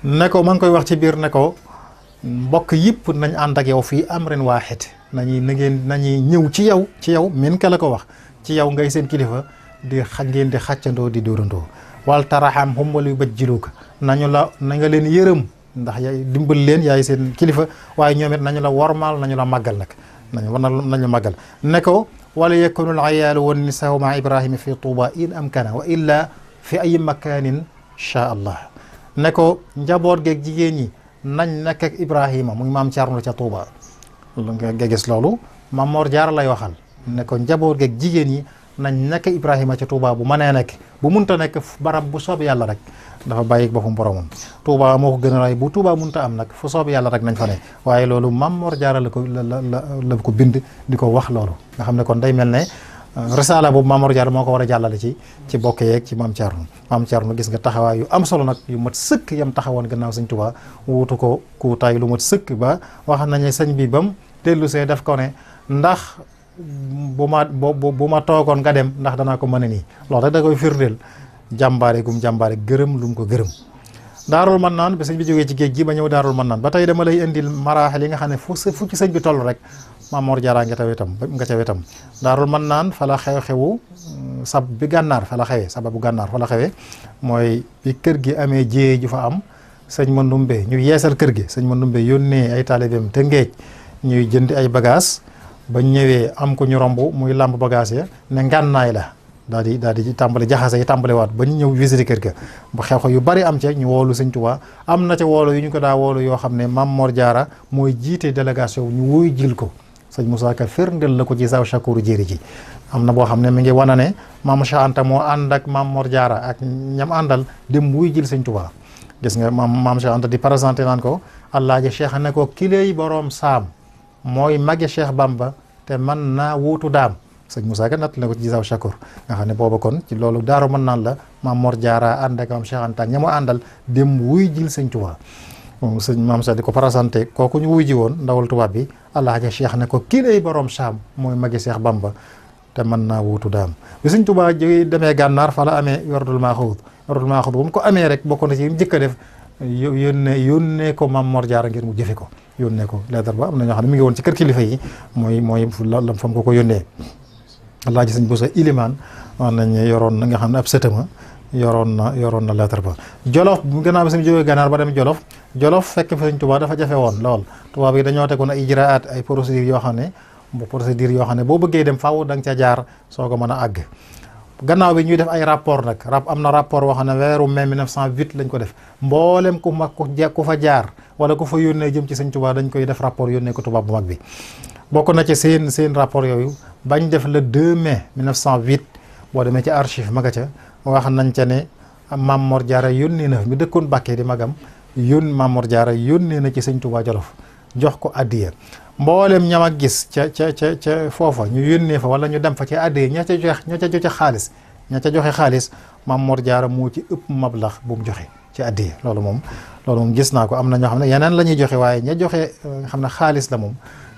ne ko ma ngi koy wax ci biir ne ko mbokk yëpp nañ ànd ak yow fii amrin waaxid nañuy ñëw ci yow min ka la ko wax ci yow ngay seen kilifa ngeen di xàccandoo di dóorandoo wal taraxam hum wal yu bajjiluka na nga leen yërëm ndax yaay dimbal leen yaay seen kilifa waaye ñoom it nañu la wormaal nañu la màggal nag nañu màggal ne ko wala yakunul ayaalu wan nisaa ma ibrahima fi tuuba in amkana wa illa fi ay makanin sha allah ne ko njaboot geeg jigéen ñi nañ nekk ak ibrahima muy maam Cerno ca tuuba nga gis loolu Maam Mor Jaara lay waxal ne ko njaboot geeg jigéen ñi nañ nekk ibrahima ca tuuba bu mënee nekk bu munta nekk barab bu soob yàlla rek dafa bàyyi boppam boromam Touba moo ko gën a ray bu Touba munta am nag fu soob yàlla rek nañ fa ne waaye loolu Maam Mor Jaara la ko bind di ko wax loolu nga xam ne kon day mel ne risaala boobu Maam Mor Jaara moo ko war a jàllale ci bokk yeeg ci Maam Cerno gis nga taxawaay yu am solo nag yu mat sëkk yam taxawoon gannaaw sëñ Touba wuutu ko kuutaay lu mat sëkk ba wax nañu sëñ bi bam dellu see def ko ne ndax bu ma toogoon nga dem ndax danaa ko mën a nii loolu rek da koy firndeel jàmbaare gërëm lu mu ko gërëm daarul man naan ba sëñ bi jógee ci géej gi ba ñëw daarul man naan ba tey dama lay indil maraaxil yi nga xam ne fu ci sëñ bi toll rek Maam Mor Jaara nga ca wetam daarul man naan fa la xew-xewu sababu gànnaar fa la xewee mooy bi kër gi amee jéye ju fa am sëñ Mandumbe ñu yeesal kër gi sëñ Mandumbe yónnee ay taalibeem te ngeej ñuy jëndi ay bagage ba ñëwee am ko ñu romb muy làmb bagage ya ne ngànnaay la daal di tàmbali jaxase yi tàmbali waat ba ñu ñëw visiter kër ga ba xew-xew yu bari am ca ñu woolu sëñ Tuubaa am na ca woolu yu ñu ko daa woolu yoo xam ne Maam Mor Jaara mooy jiite délégation ñu wuy jil ko sëñ Moussa Ka firndeel la ko ci saw Chakuru Jéeri ji am na boo xam ne mi ngi wana ne Maam Cheikh Anta moo ànd ak Maam Mor Jaara ak ñam àndal dem wuy jil sëñ Tuubaa gis nga Maam Cheikh Anta di présenté naan ko Allaaji Cheikh ne ko kilay boroom saam mooy magi Cheikh Bamba te man naa wuutu daam sëñ Moussa Ka natt na ko ci Gisaw Chakour nga xam ne booba kon ci loolu daaru mën naan la Maam Mor Jaara ànd ak Maam Cheikh Anta ña mu àndal dem wuy jil sëñ Tuubaa moom sëñ Maam Cheikh di ko présenté kooku ñu wuy ji woon ndawal tubaab bi Alaaji Cheikh ne ko kii lay borom saam mooy magi Cheikh Bamba te mën naa wuutu daam bi sëñ Tuubaa jógee demee gànnaar fa la amee werdul maaxuud bu mu ko amee rek bokk na ci njëkk a def yónnee ko Maam Mor Jaara ngir mu jëfe ko yónnee ko lettre ba am na ñoo xam ne mi ngi woon ci kër kilifa yi mooy lam fam ko yónnee Alaaji sëñ Bousso Ilimaan wax nañ yoroon na nga xam ne ab sëtama yoroon na lettre ba Jolof gannaaw bi suñu jógee gànnaar ba dem Jolof fekk fa sëñ Tuubaa dafa jafe woon lool tubaab yi dañoo tegoon ay ijraat ay procédures yoo xam ne bu procédure yoo xam ne boo bëggee dem faaw da nga ca jaar soo ko mën a àgg. gannaaw bi ñuy def ay rapport nag am na rapport boo xam ne weeru mai 1908 lañ ko def mboolem ku mag ku fa jaar wala ku fa yónnee jëm ci sëñ Tuubaa dañ koy def rapport yónnee ko tubaab bu mag bi. bokk na ci seen rapport yooyu bañ def le 2 mai 1908 boo demee ci archive maga ca wax nañ ca ne Mame Mor Diarra yónnee na mi dëkkoon Bakke di magam Mame Mor Diarra yónnee na ci sëñ Tuubaa Jolof jox ko addiya mboolem ñam ak gis ca foofa ñu yónnee fa wala ñu dem fa ci addiya ña ca joxe xaalis Mame Mor Diarra moo ci ëpp mablax bu mu joxe ci addiya loolu moom gis naa ko. am na ñoo xam ne yeneen la ñuy joxe waaye ña joxe xam ne xaalis la moom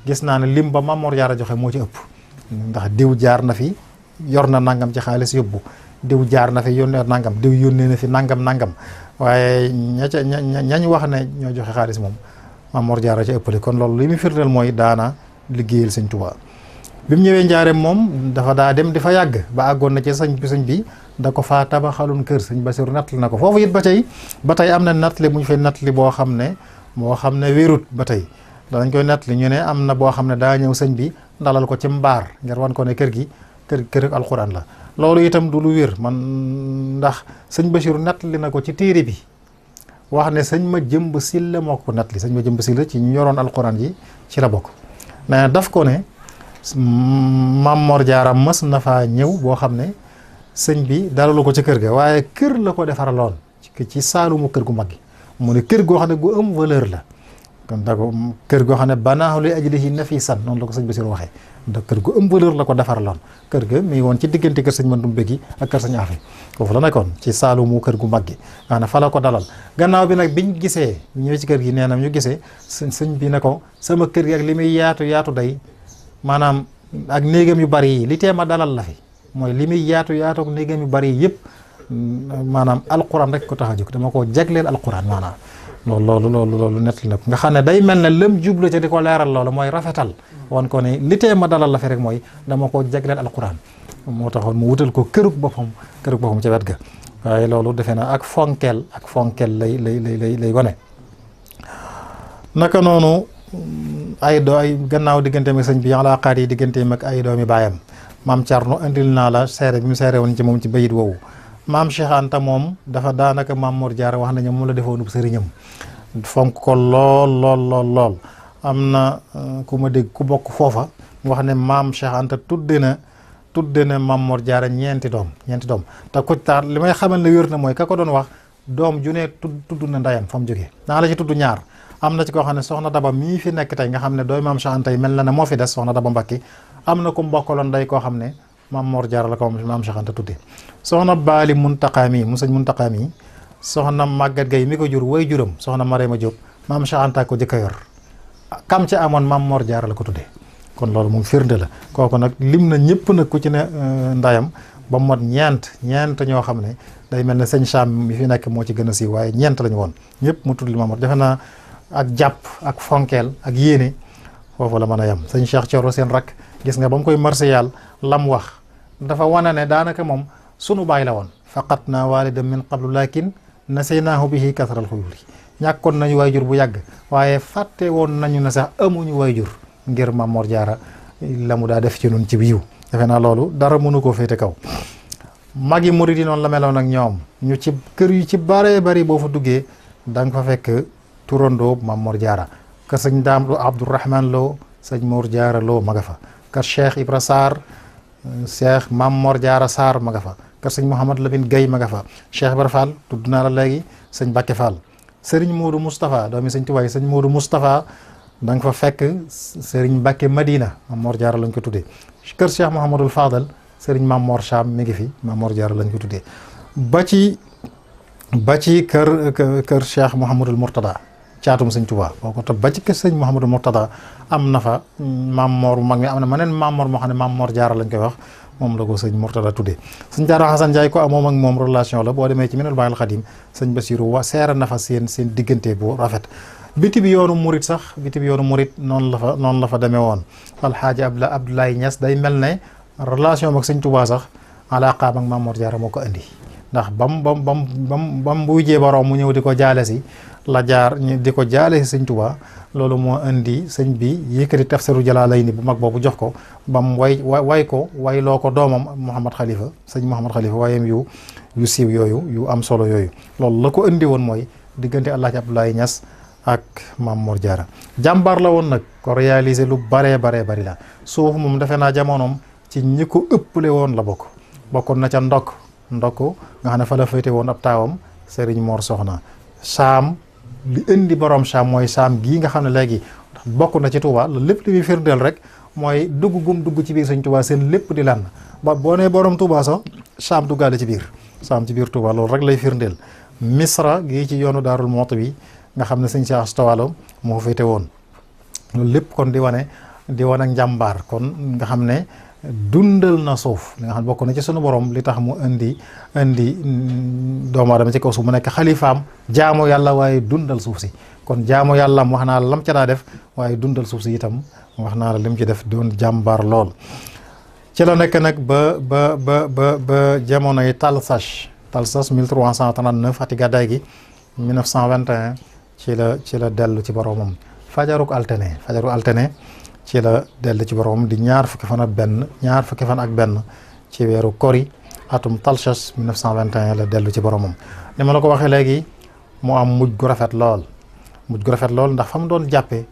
gis naa ne lim ba Mame Mor Diarra joxe moo ci ëpp ndax diw jaar na fi yor na nangam ci xaalis yóbbu diw jaar na fi yónnee nangam diw yónnee na fi nangam waaye ñañ wax ne ñoo joxe xaalis moom Mame Mor Diarra ci ëppale. kon loolu li muy firndeel mooy daana liggéeyal sëñ Tuubaa. bi mu ñëwee njaareem moom dafa daa dem di fa yàgg ba àggoon na ci sëñ bi da ko faa tabaxaloon kër sëñ Basiru nattali na ko foofu it ba tey am na nattali bu ñu fay nattali boo xam ne wérut ba tey danañ koy nattali ñu ne am na boo xam ne daa ñëw sëñ bi dalal ko ci mbaar ngir wan ko ne kër gi kër alxuraan la. loolu itam du lu wér man ndax sëñ Basiru nattali na ko ci téere bi wax ne sëñ ma jëmb silla moo ko nattali sëñ ma jëmb silla ci ñu yoroon alxuraan ji ci la bokk. nee daf ko ne Mame Mor Diarra mës na faa ñëw boo xam ne sëñ bi dalalu ko ci kër ga waaye kër la ko defaraloon ci saalumu kër gu mag gi mu ne kër goo xam ne gu am valeur la. kon da ko kër goo xam ne banaahu li ajlihi nafisan noonu la ko sëñ Basiru waxee da kër gu am valeur la ko defaraloon. kër ga mi ngi woon ci diggante kër sëñ Mandumbe gi ak kër sëñ Afi foofu la nekkoon ci saalumu kër gu mag gi nga xam ne fa la ko dalal. gannaaw bi nag biñ gisee ñëwee ci kër gi nee na ñu gisee sëñ bi ne ko sama kër gi ak li muy yaatu day maanaam ak néegam yu bari yi li tee ma dalal la fi mooy li muy yaatu ak néegam yu bari yi yëpp maanaam alquran rek ko tax a jóg dama koo jagleel alquran maanaam. loolu nettali na ko nga xam ne day mel ne lëm jublu ca di ko leeral loolu mooy rafetal wan ko ne li tee ma dalal la fi rek mooy dama koo jagleel alquran moo taxoon mu wutal ko kërug boppam ca wet ga. waaye loolu defe na ak fonkeel lay wane. naka noonu ay gannaaw digganteem ak sëñ bi alaaqaat yi digganteem ak ay doomi baayam maam Thierno indil naa la seere bi mu seere woon ci moom ci bayit woowu. maam Cheikh Anta moom dafa daanaka Mame Mor Diarra wax nañu moom la defoonub sëriñam fonk ko lool am na ku ma dégg ku bokk foofa wax ne maam Cheikh Anta tudde na Mame Mor Diarra ñeenti doom te ku taar li may xamal ne wér na mooy ka ko doon wax doom ju ne tudd na ndayam fa mu jógee naa la ci tudd ñaar. am na ci koo xam ne soxna Daba mii fi nekk tey nga xam ne dooy maam Cheikh Anta yi mel na ne moo fi des soxna Daba Mbacke am na ku mbokkaloon day koo xam ne Mame Mor Diarra la ko maam Cheikh Anta tuddee. soxna Baali Muntaqa mi mu sëñ Muntaqa mi soxna Maguette Gueye mi ko jur way juram soxna Marema Diop maam Cheikh Anta ko jëkk a yor kam ca amoon Mame Mor Diarra la ko tuddee. kon loolu moom firnde la kooku nag lim na ñëpp nag ku ci ne ndayam ba mu mot ñeent ñoo xam ne day mel ne sëñ Cham mi fi nekk moo ci gën a siiw waaye ñeent lañu woon ñëpp mu tudd li Mame Mor defe naa ak jàpp ak fonkeel ak yéene foofu la mën a yem. sëñ Cheikh Thioro seen rak gis nga ba mu koy marsiyal lam wax dafa wane ne daanaka moom sunu baay la woon. faqat naa walidan min qablu lakin nasaynaahu bihi kasral xuyuli ñàkkoon nañu waajur bu yàgg waaye fàtte woon nañu ne sax amuñu waajur ngir Mame Mor Diarra la mu daa def ci nun ci biiw defe naa loolu dara mënu koo féete kaw. magi murid yi noonu la meloon ak ñoom ñu ci kër yu ci bare bari boo fa duggee da nga fa fekk turandoo Mame Mor Diarra kër sëñ Daam Abdourahman Lo sëñ Mor Diarra Lo ma nga fa kër Cheikh Ibra Sarr Cheikh Mame Mor Diarra Sarr ma nga fa kër sëñ Mouhamad Lamine Gueye ma nga fa Cheikh Ibra Fall tudd naa la léegi sëñ Bakke Fall sëriñ Modou Moustapha doomi sëñ Tuwaay sëñ Modou Moustapha da nga fa fekk sëriñ Bakke Madina Mame Mor Diarra lañ ko tuddee kër Cheikh Mouhamadul Fadal sëriñ Mame Mor Cham mi ngi fi Mame Mor Diarra lañ ko tuddee ba ci kër Cheikh Mouhamadul Mourtada caatum sëñ Tuubaa boo ko topp ba ci kër sëñ Mouhamadul Mourtada am na fa Mame Mor mag mi am na maneen Mame Mor moo xam ne Mame Mor Diarra lañ koy wax moom la ko sëñ Mourtada tuddee sëñ Diarra Xasan Ndiaye ko moom ak moom relation la boo demee ci Minanul Baaqil Xadiim sëñ Basiru seera na fa seen diggante bu rafet. biti bi yoonu murit noonu la fa demee woon alxaaji Abdoulaye Niass day mel ne relation ak sëñ Tuubaa sax alaaqaam ak Mame Mor Diarra moo ko indi ndax bam wujjee borom mu ñëw di ko jaale si la jaar ñu di ko jaale si sëñ Tuubaa loolu moo indi sëñ bi yëkkati tafsiru Jalaalayni bu mag boobu jox ko ba mu way ko wayloo ko doomam Mouhamad Khalifa sëñ Mouhamad Khalifa waayam yu siiw yooyu yu am solo yooyu loolu la ko indi woon mooy diggante Alaaji Abdoulaye Niass ak Maam Mor Jaara jàmbaar la woon nag ko réaliser lu bari la suuf moom defe naa jamonoom ci ñi ko ëppale woon la bokkoon na ca ndokk nga xam ne fa la féete woon ab taawam Serigne Mor Soxna saam li indi borom saam mooy saam gii nga xam ne léegi bokk na ci Touba loolu lépp li muy firndeel rek mooy dugg ci biir sëñ Touba seen lépp di lan ba boo nee borom Touba sax saam duggaale ci biir saam ci biir Touba loolu rek lay firndeel Misra gii ci yoonu Daarul Muxti bi nga xam ne sëñ Cheikh Astawalo moo féete woon loolu lépp kon di wane ak njàmbaar kon nga xam ne dundal na suuf li nga xam ne bokk na ci sunu borom li tax mu indi doomu aadama ci kaw suuf mu nekk xalifaam jaamu yàlla waaye dundal suuf si kon jaamu yàlla wax naa la lam ca daa def waaye dundal suuf si itam wax naa la lim ci def doon jàmbaar lool. ci la nekk nag ba jamonoy Talsas 1339 ati gàddaay gi 1921 ci la dellu ci boromam fajaruk altine ci la dellu ci boromam di ñaar fukki fan ak benn ci weeru kori atum Talsas 1921 la dellu ci boromam ni ma la ko waxee léegi mu am mujj gu rafet lool ndax fa mu doon jàppee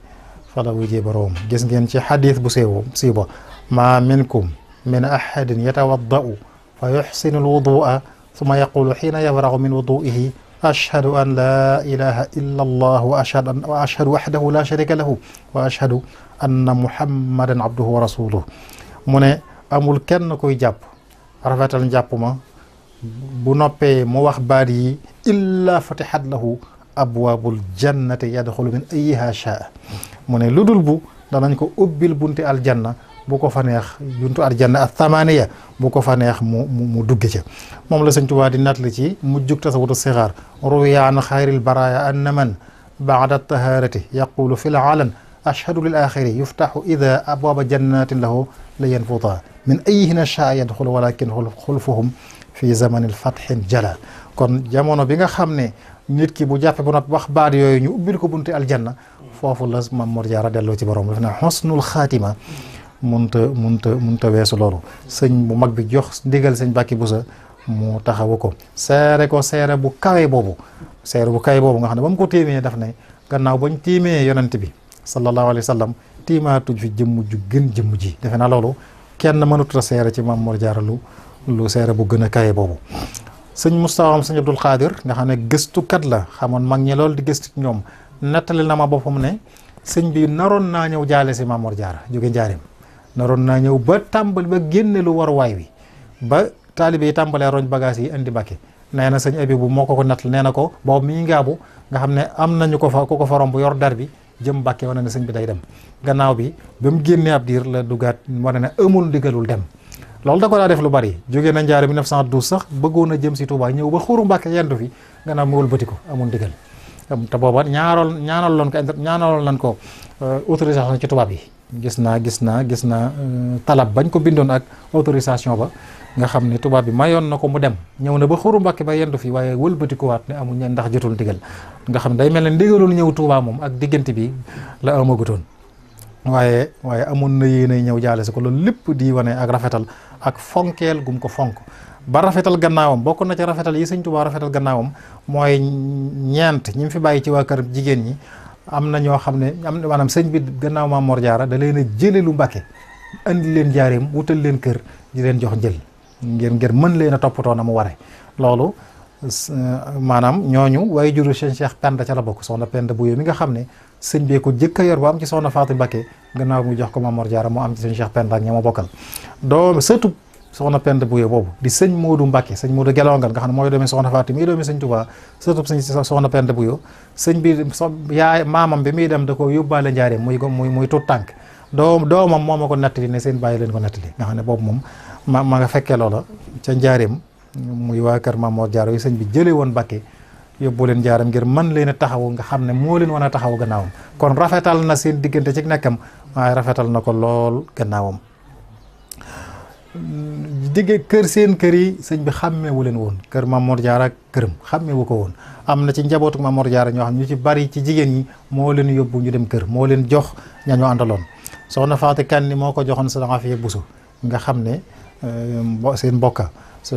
fa la wujjee boromam gis ngeen ci xadiis bu siiw ba ma minkum min ahadin yatawaddau fa yuxsinu alwudua summa yaqulu xiina yafragu min wuduihi ashhadu an la ilaha illa allah wa ashhadu wahdahu la sharika lahu wa ashhadu anna muhammadan abduhu wa rasuluhu mu ne amul kenn kuy jàpp rafetal njàpp ma bu noppee mu wax baat yi illa fatihat lahu abwaabul jannati yadxulu min ayyiha shaa mu ne lu dul bu danañ ko ubbil bunti aljanna bu ko fa neex buntu aljanna ath-thamaniya bu ko fa neex mu dugg ca moom la Sëñ Tuubaa di nattali ci mujjug tasawudu sixaar ruwiya an xayril baraaya anna man ba'da taharati yaqulu fil alan ashhadu lil axiri yuftaxu ida abwaaba jannatin lahu la yanfuta min ayyihinna shaa yadxulu walakin xulfuhum fi zamanil fathin jala kon jamono bi nga xam ne nit ki bu jàppe bu noppi wax baat yooyu ñu ubbil ko bunti aljanna foofu la Maam Mor Jaara delloo ci borom daf na xusnul xaatima munta weesu loolu sëñ bu mag bi jox ndigal sëñ Bàkki Busa mu taxawu ko seere bu kawe boobu nga xam ne ba mu ko téemee daf ne gannaaw bañ tiimee yonent bi sallallahu alayhi wa sallam tiimaatuñ fi jëmm ju gën jëmm ji defe naa loolu kenn mënut a seere ci Maam Mor Jaara lu seere bu gën a kawe boobu sëñ Moustapha sëñ Abdul Xaadir nga xam ne gëstukat la xamoon mag ñi loolu di gëstu ci ñoom nettali na ma boppam ne sëñ bi naroon naa ñëw jaale si Maam Mor Jaara jóge njaarim naroon naa ñëw ba tàmbali ba génne lu war waay wi ba taalibe yi tàmbalee roñ bagage yi indi Mbàkke nee na sëñ Abibu moo ko nettal nee na ko boobu mi ngaabu nga xam ne am nañu ko fa romb yor dar bi jëm Mbàkke wane ne sëñ bi day dem gannaaw bi ba mu génnee ab diir la dugaat wane ne amul ndigalul dem loolu da ko daa def lu bari jógee na njaare 1912 sax bëggoon a jëm si Touba ñëw ba xuru Mbàkke yendu fi gannaaw mu wëlbati ko amul ndigal te booba ñaanaloon lan ko autorisation ci tubaab yi gis naa talab bañ ko bindoon ak autorisation ba nga xam ne tubaab bi mayoon na ko mu dem ñëw na ba xuru Mbàkke ba yendu fi waaye wëlbati ko waat ne amul ndax jotul ndigal nga xam ne day mel ne ndigalul ñëw Touba moom ak diggante bi la amagutoon waaye amoon na yéene ñëw jaale si ko loolu lépp di wane ak rafetal ak fonkeel gum ko fonk ba rafetal gannaawam bokk na ci rafetal yi Sëñ Tuubaa rafetal gannaawam mooy ñeent ñi mu fi bàyyi ci waa kër jigéen ñi am na ñoo xam ne maanaam sëñ bi gannaaw Maam Mor Jaara da leen a jële lu Mbàkke andi leen jaareem wutal leen kër di leen jox njël ngir mën leen a toppatoo na mu ware loolu maanaam ñooñu waaye juru sëñ Cheikh Penda ca la bokk soxna Penda Bouye mi nga xam ne sëñ bee ko jëkk a yor ba am ci soxna Fatou Mbacké gannaaw mu jox ko Maam Mor Jaara moo am ci sëñ Cheikh Penda ak ña ma bokkal doom sëtub soxna Penda Bouye boobu di sëñ Modou Mbacké sëñ Modou Gelongal nga xam ne mooy doomi soxna Fatou mi doomi sëñ Touba sëtub sëñ soxna Penda Bouye sëñ bi yaay maamam bi muy dem da ko yóbbaale njaareem muy tut tànk doomam moo ma ko nettali ne seen bàyyi leen ko nettali nga xam ne boobu moom ma nga fekkee loola ca njaareem muy waa kër Maam Mor Jaara yu sëñ bi jëlee woon Mbacké yóbbu leen njaaram ngir mën leen a taxawu nga xam ne moo leen wan a taxawu gannaawam kon rafetal na seen diggante ci nekkam waaye rafetal na ko lool gannaawam digge kër seen kër yi sëñ bi xàmmeewu leen woon kër Maam Mor Jaara ak këram xàmmeewu ko woon. am na ci njabootu Maam Mor Jaara ñoo xam ñu ci bari ci jigéen ñi moo leen yóbbu ñu dem kër moo leen jox ñañoo àndaloon. soxna Faati Kanni moo ko joxoon Sëñ Afiya Buso nga xam ne seen mbokka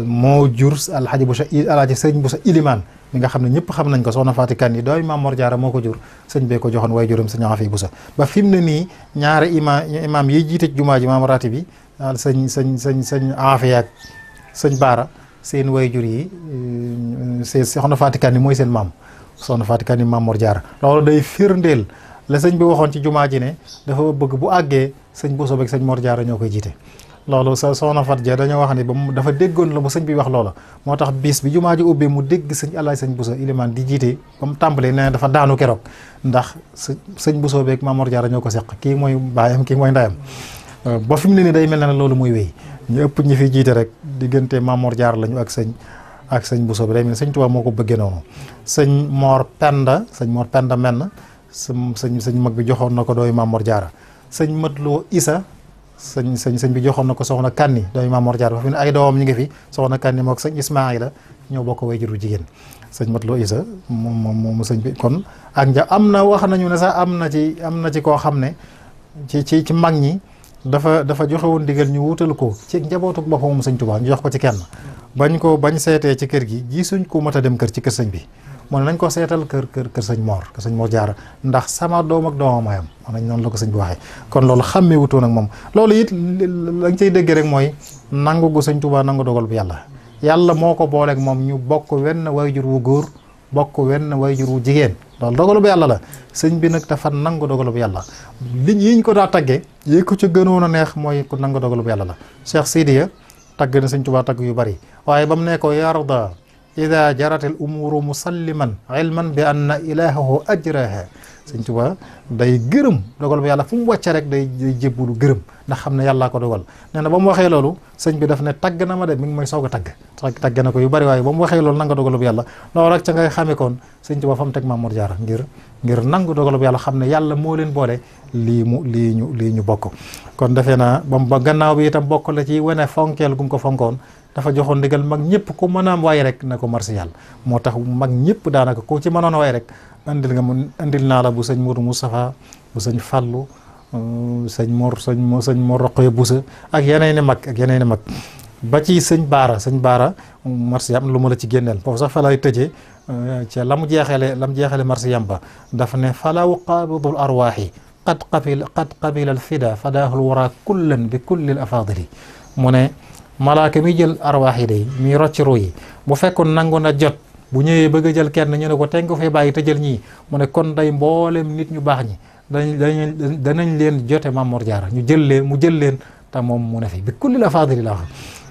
moo jur alxaji Buso alaaji sëñ Buso Ilimaan mi nga xam ne ñëpp xam nañ ko. soxna Faati Kanni dooy Maam Mor Jaara moo ko jur sëñ bee ko joxoon way juram Sëñ Afiya Buso ba fi mu ne nii ñaari imaam yi jiite jumaa ji maam raati bi sëñ Afiya ak sëñ Baara seen way jur yi soxna Faati Kanni mooy seen maam soxna Faati Kanni Maam Mor Jaara loolu day firndeel la sëñ bi waxoon ci jumaa ji ne dafa bëgg bu àggee sëñ Buso beeg sëñ Mor Jaara ñoo koy jiite. loolu soxna Fat Ja dañoo wax ne ba mu dafa déggoon la bu sëñ bi wax loola moo tax bis bi jumaa ji ubbee mu dégg sëñ Alaaj sëñ Buso Ilimaan di jiite ba mu tàmbalee nee dafa daanu keroog ndax sëñ Buso beeg Maam Mor Jaara ñoo ko seq kii mooy baayam kii mooy ndayam ba fi mu ne nii day mel ne loolu muy wéy ñu ëpp ñi fi jiite rek diggante Maam Mor Jaara lañu ak sëñ Buso bi day mel ne sëñ Tuubaa moo ko bëggee noonu. sëñ Mor Penda menn sëñ mag bi joxoon na ko dooy Maam Mor Jaara sëñ Matloo Isa sëñ bi joxoon na ko soxna Kanni dooy Maam Mor Jaara ba fi ne ay doomam ñu ngi fi soxna Kanni mook sëñ Ismaayla ñoo bokk way juru jigéen sëñ Matloo Isa moom sëñ bi kon ak am na wax nañu ne sax am na ci koo xam ne ci mag ñi dafa joxe woon digal ñu wutal ko ci njabootu boppam moom sëñ Tuubaa ñu jox ko ci kenn bañ seetee ci kër gi gisuñ ko mat a dem kër ci kër sëñ bi mu ne nañ ko seetal kër sëñ Mor Jaara ndax sama doom ak doomam ayam nañ noonu la ko sëñ bi waxee kon loolu xàmmee wutoon ak moom loolu it lañ cay dégg rek mooy nangu gu sëñ Tuubaa nangu dogal bu yàlla moo ko booleeg moom ñu bokk wenn wayjur wu góor bokk wenn wayjur wu jigéen loolu dogalu bu yàlla la sëñ bi nag dafa nangu dogalu bu yàlla yiñ ko daa tagge yi ko ci gënoon a neex mooy ku nangu dogalu bu yàlla la Cheikh Sidiya tagg na sëñ Tuubaa tagg yu bari waaye ba mu ne ko yarda ida jaratil umuru musalliman ilman bi anna ilahahu ajraha sëñ Tuubaa day gërëm dogal bu yàlla fu mu wàcce rek day jébbulu gërëm ndax xam ne yàllaa ko dogal nee na ba mu waxee loolu sëñ bi daf ne tagg na ma de mi ngi may soog a tagg na ko yu bari waaye ba mu waxee loolu nangu dogal bu yàlla loolu rek ca ngay xamee koon sëñ Tuubaa fa mu teg Maam Mor Jaara ngir nangu dogal bu yàlla xam ne yàlla moo leen boole lii ñu bokk kon defee naa ba gannaaw bi itam bokk la ci wane fonkeel gum ko fonkoon dafa joxoon ndigal mag ñëpp ku mën a waay rek na ko marsi yàlla moo tax mag ñëpp daanaka ku ci mënoon a waay rek andil naa la bu sëñ Mourou Moustapha bu sëñ Fallou sëñ Mor Roqoye Boussa ak yeneen i mag ba ci sëñ Baara marsi yam lu ma la ci génneel foofu sax fa lay tëjee ca la mu jeexale marsi yam ba daf ne falaw qabidul arwaaxi qad qabila al fida fadaahul wara kullan bi kullil afadili mu ne malaaka mi jël arwaax yi day mi rocci ru yi bu fekkoon nangu na jot bu ñëwee bëgg a jël kenn ñu ne ko teg nga fay bàyyi te jël ñii mu ne kon day mboolem nit ñu baax ñi danañ leen jote Maam Mor Jaara mu jël leen te moom mu ne fi bi kulli la faadili la wax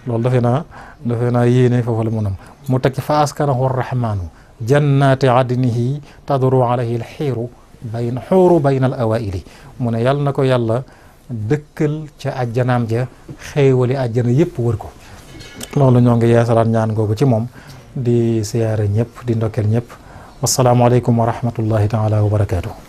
loolu defe naa yéene foofu la mu teg ci fa askanahu rahmaanu jannati adnihi tadru alayhi alxiiru bayna al awaili mu ne yàlla na ko yàlla dëkkal ca àjjanaam ja xéewali àjjana yëpp wër ko loolu ñoo ngi yeesalaat ñaan googu ci moom di siyaare ñëpp di ndokkeel ñëpp wasalaamaaleykum wa rahmatullahi taala wa barakaatu.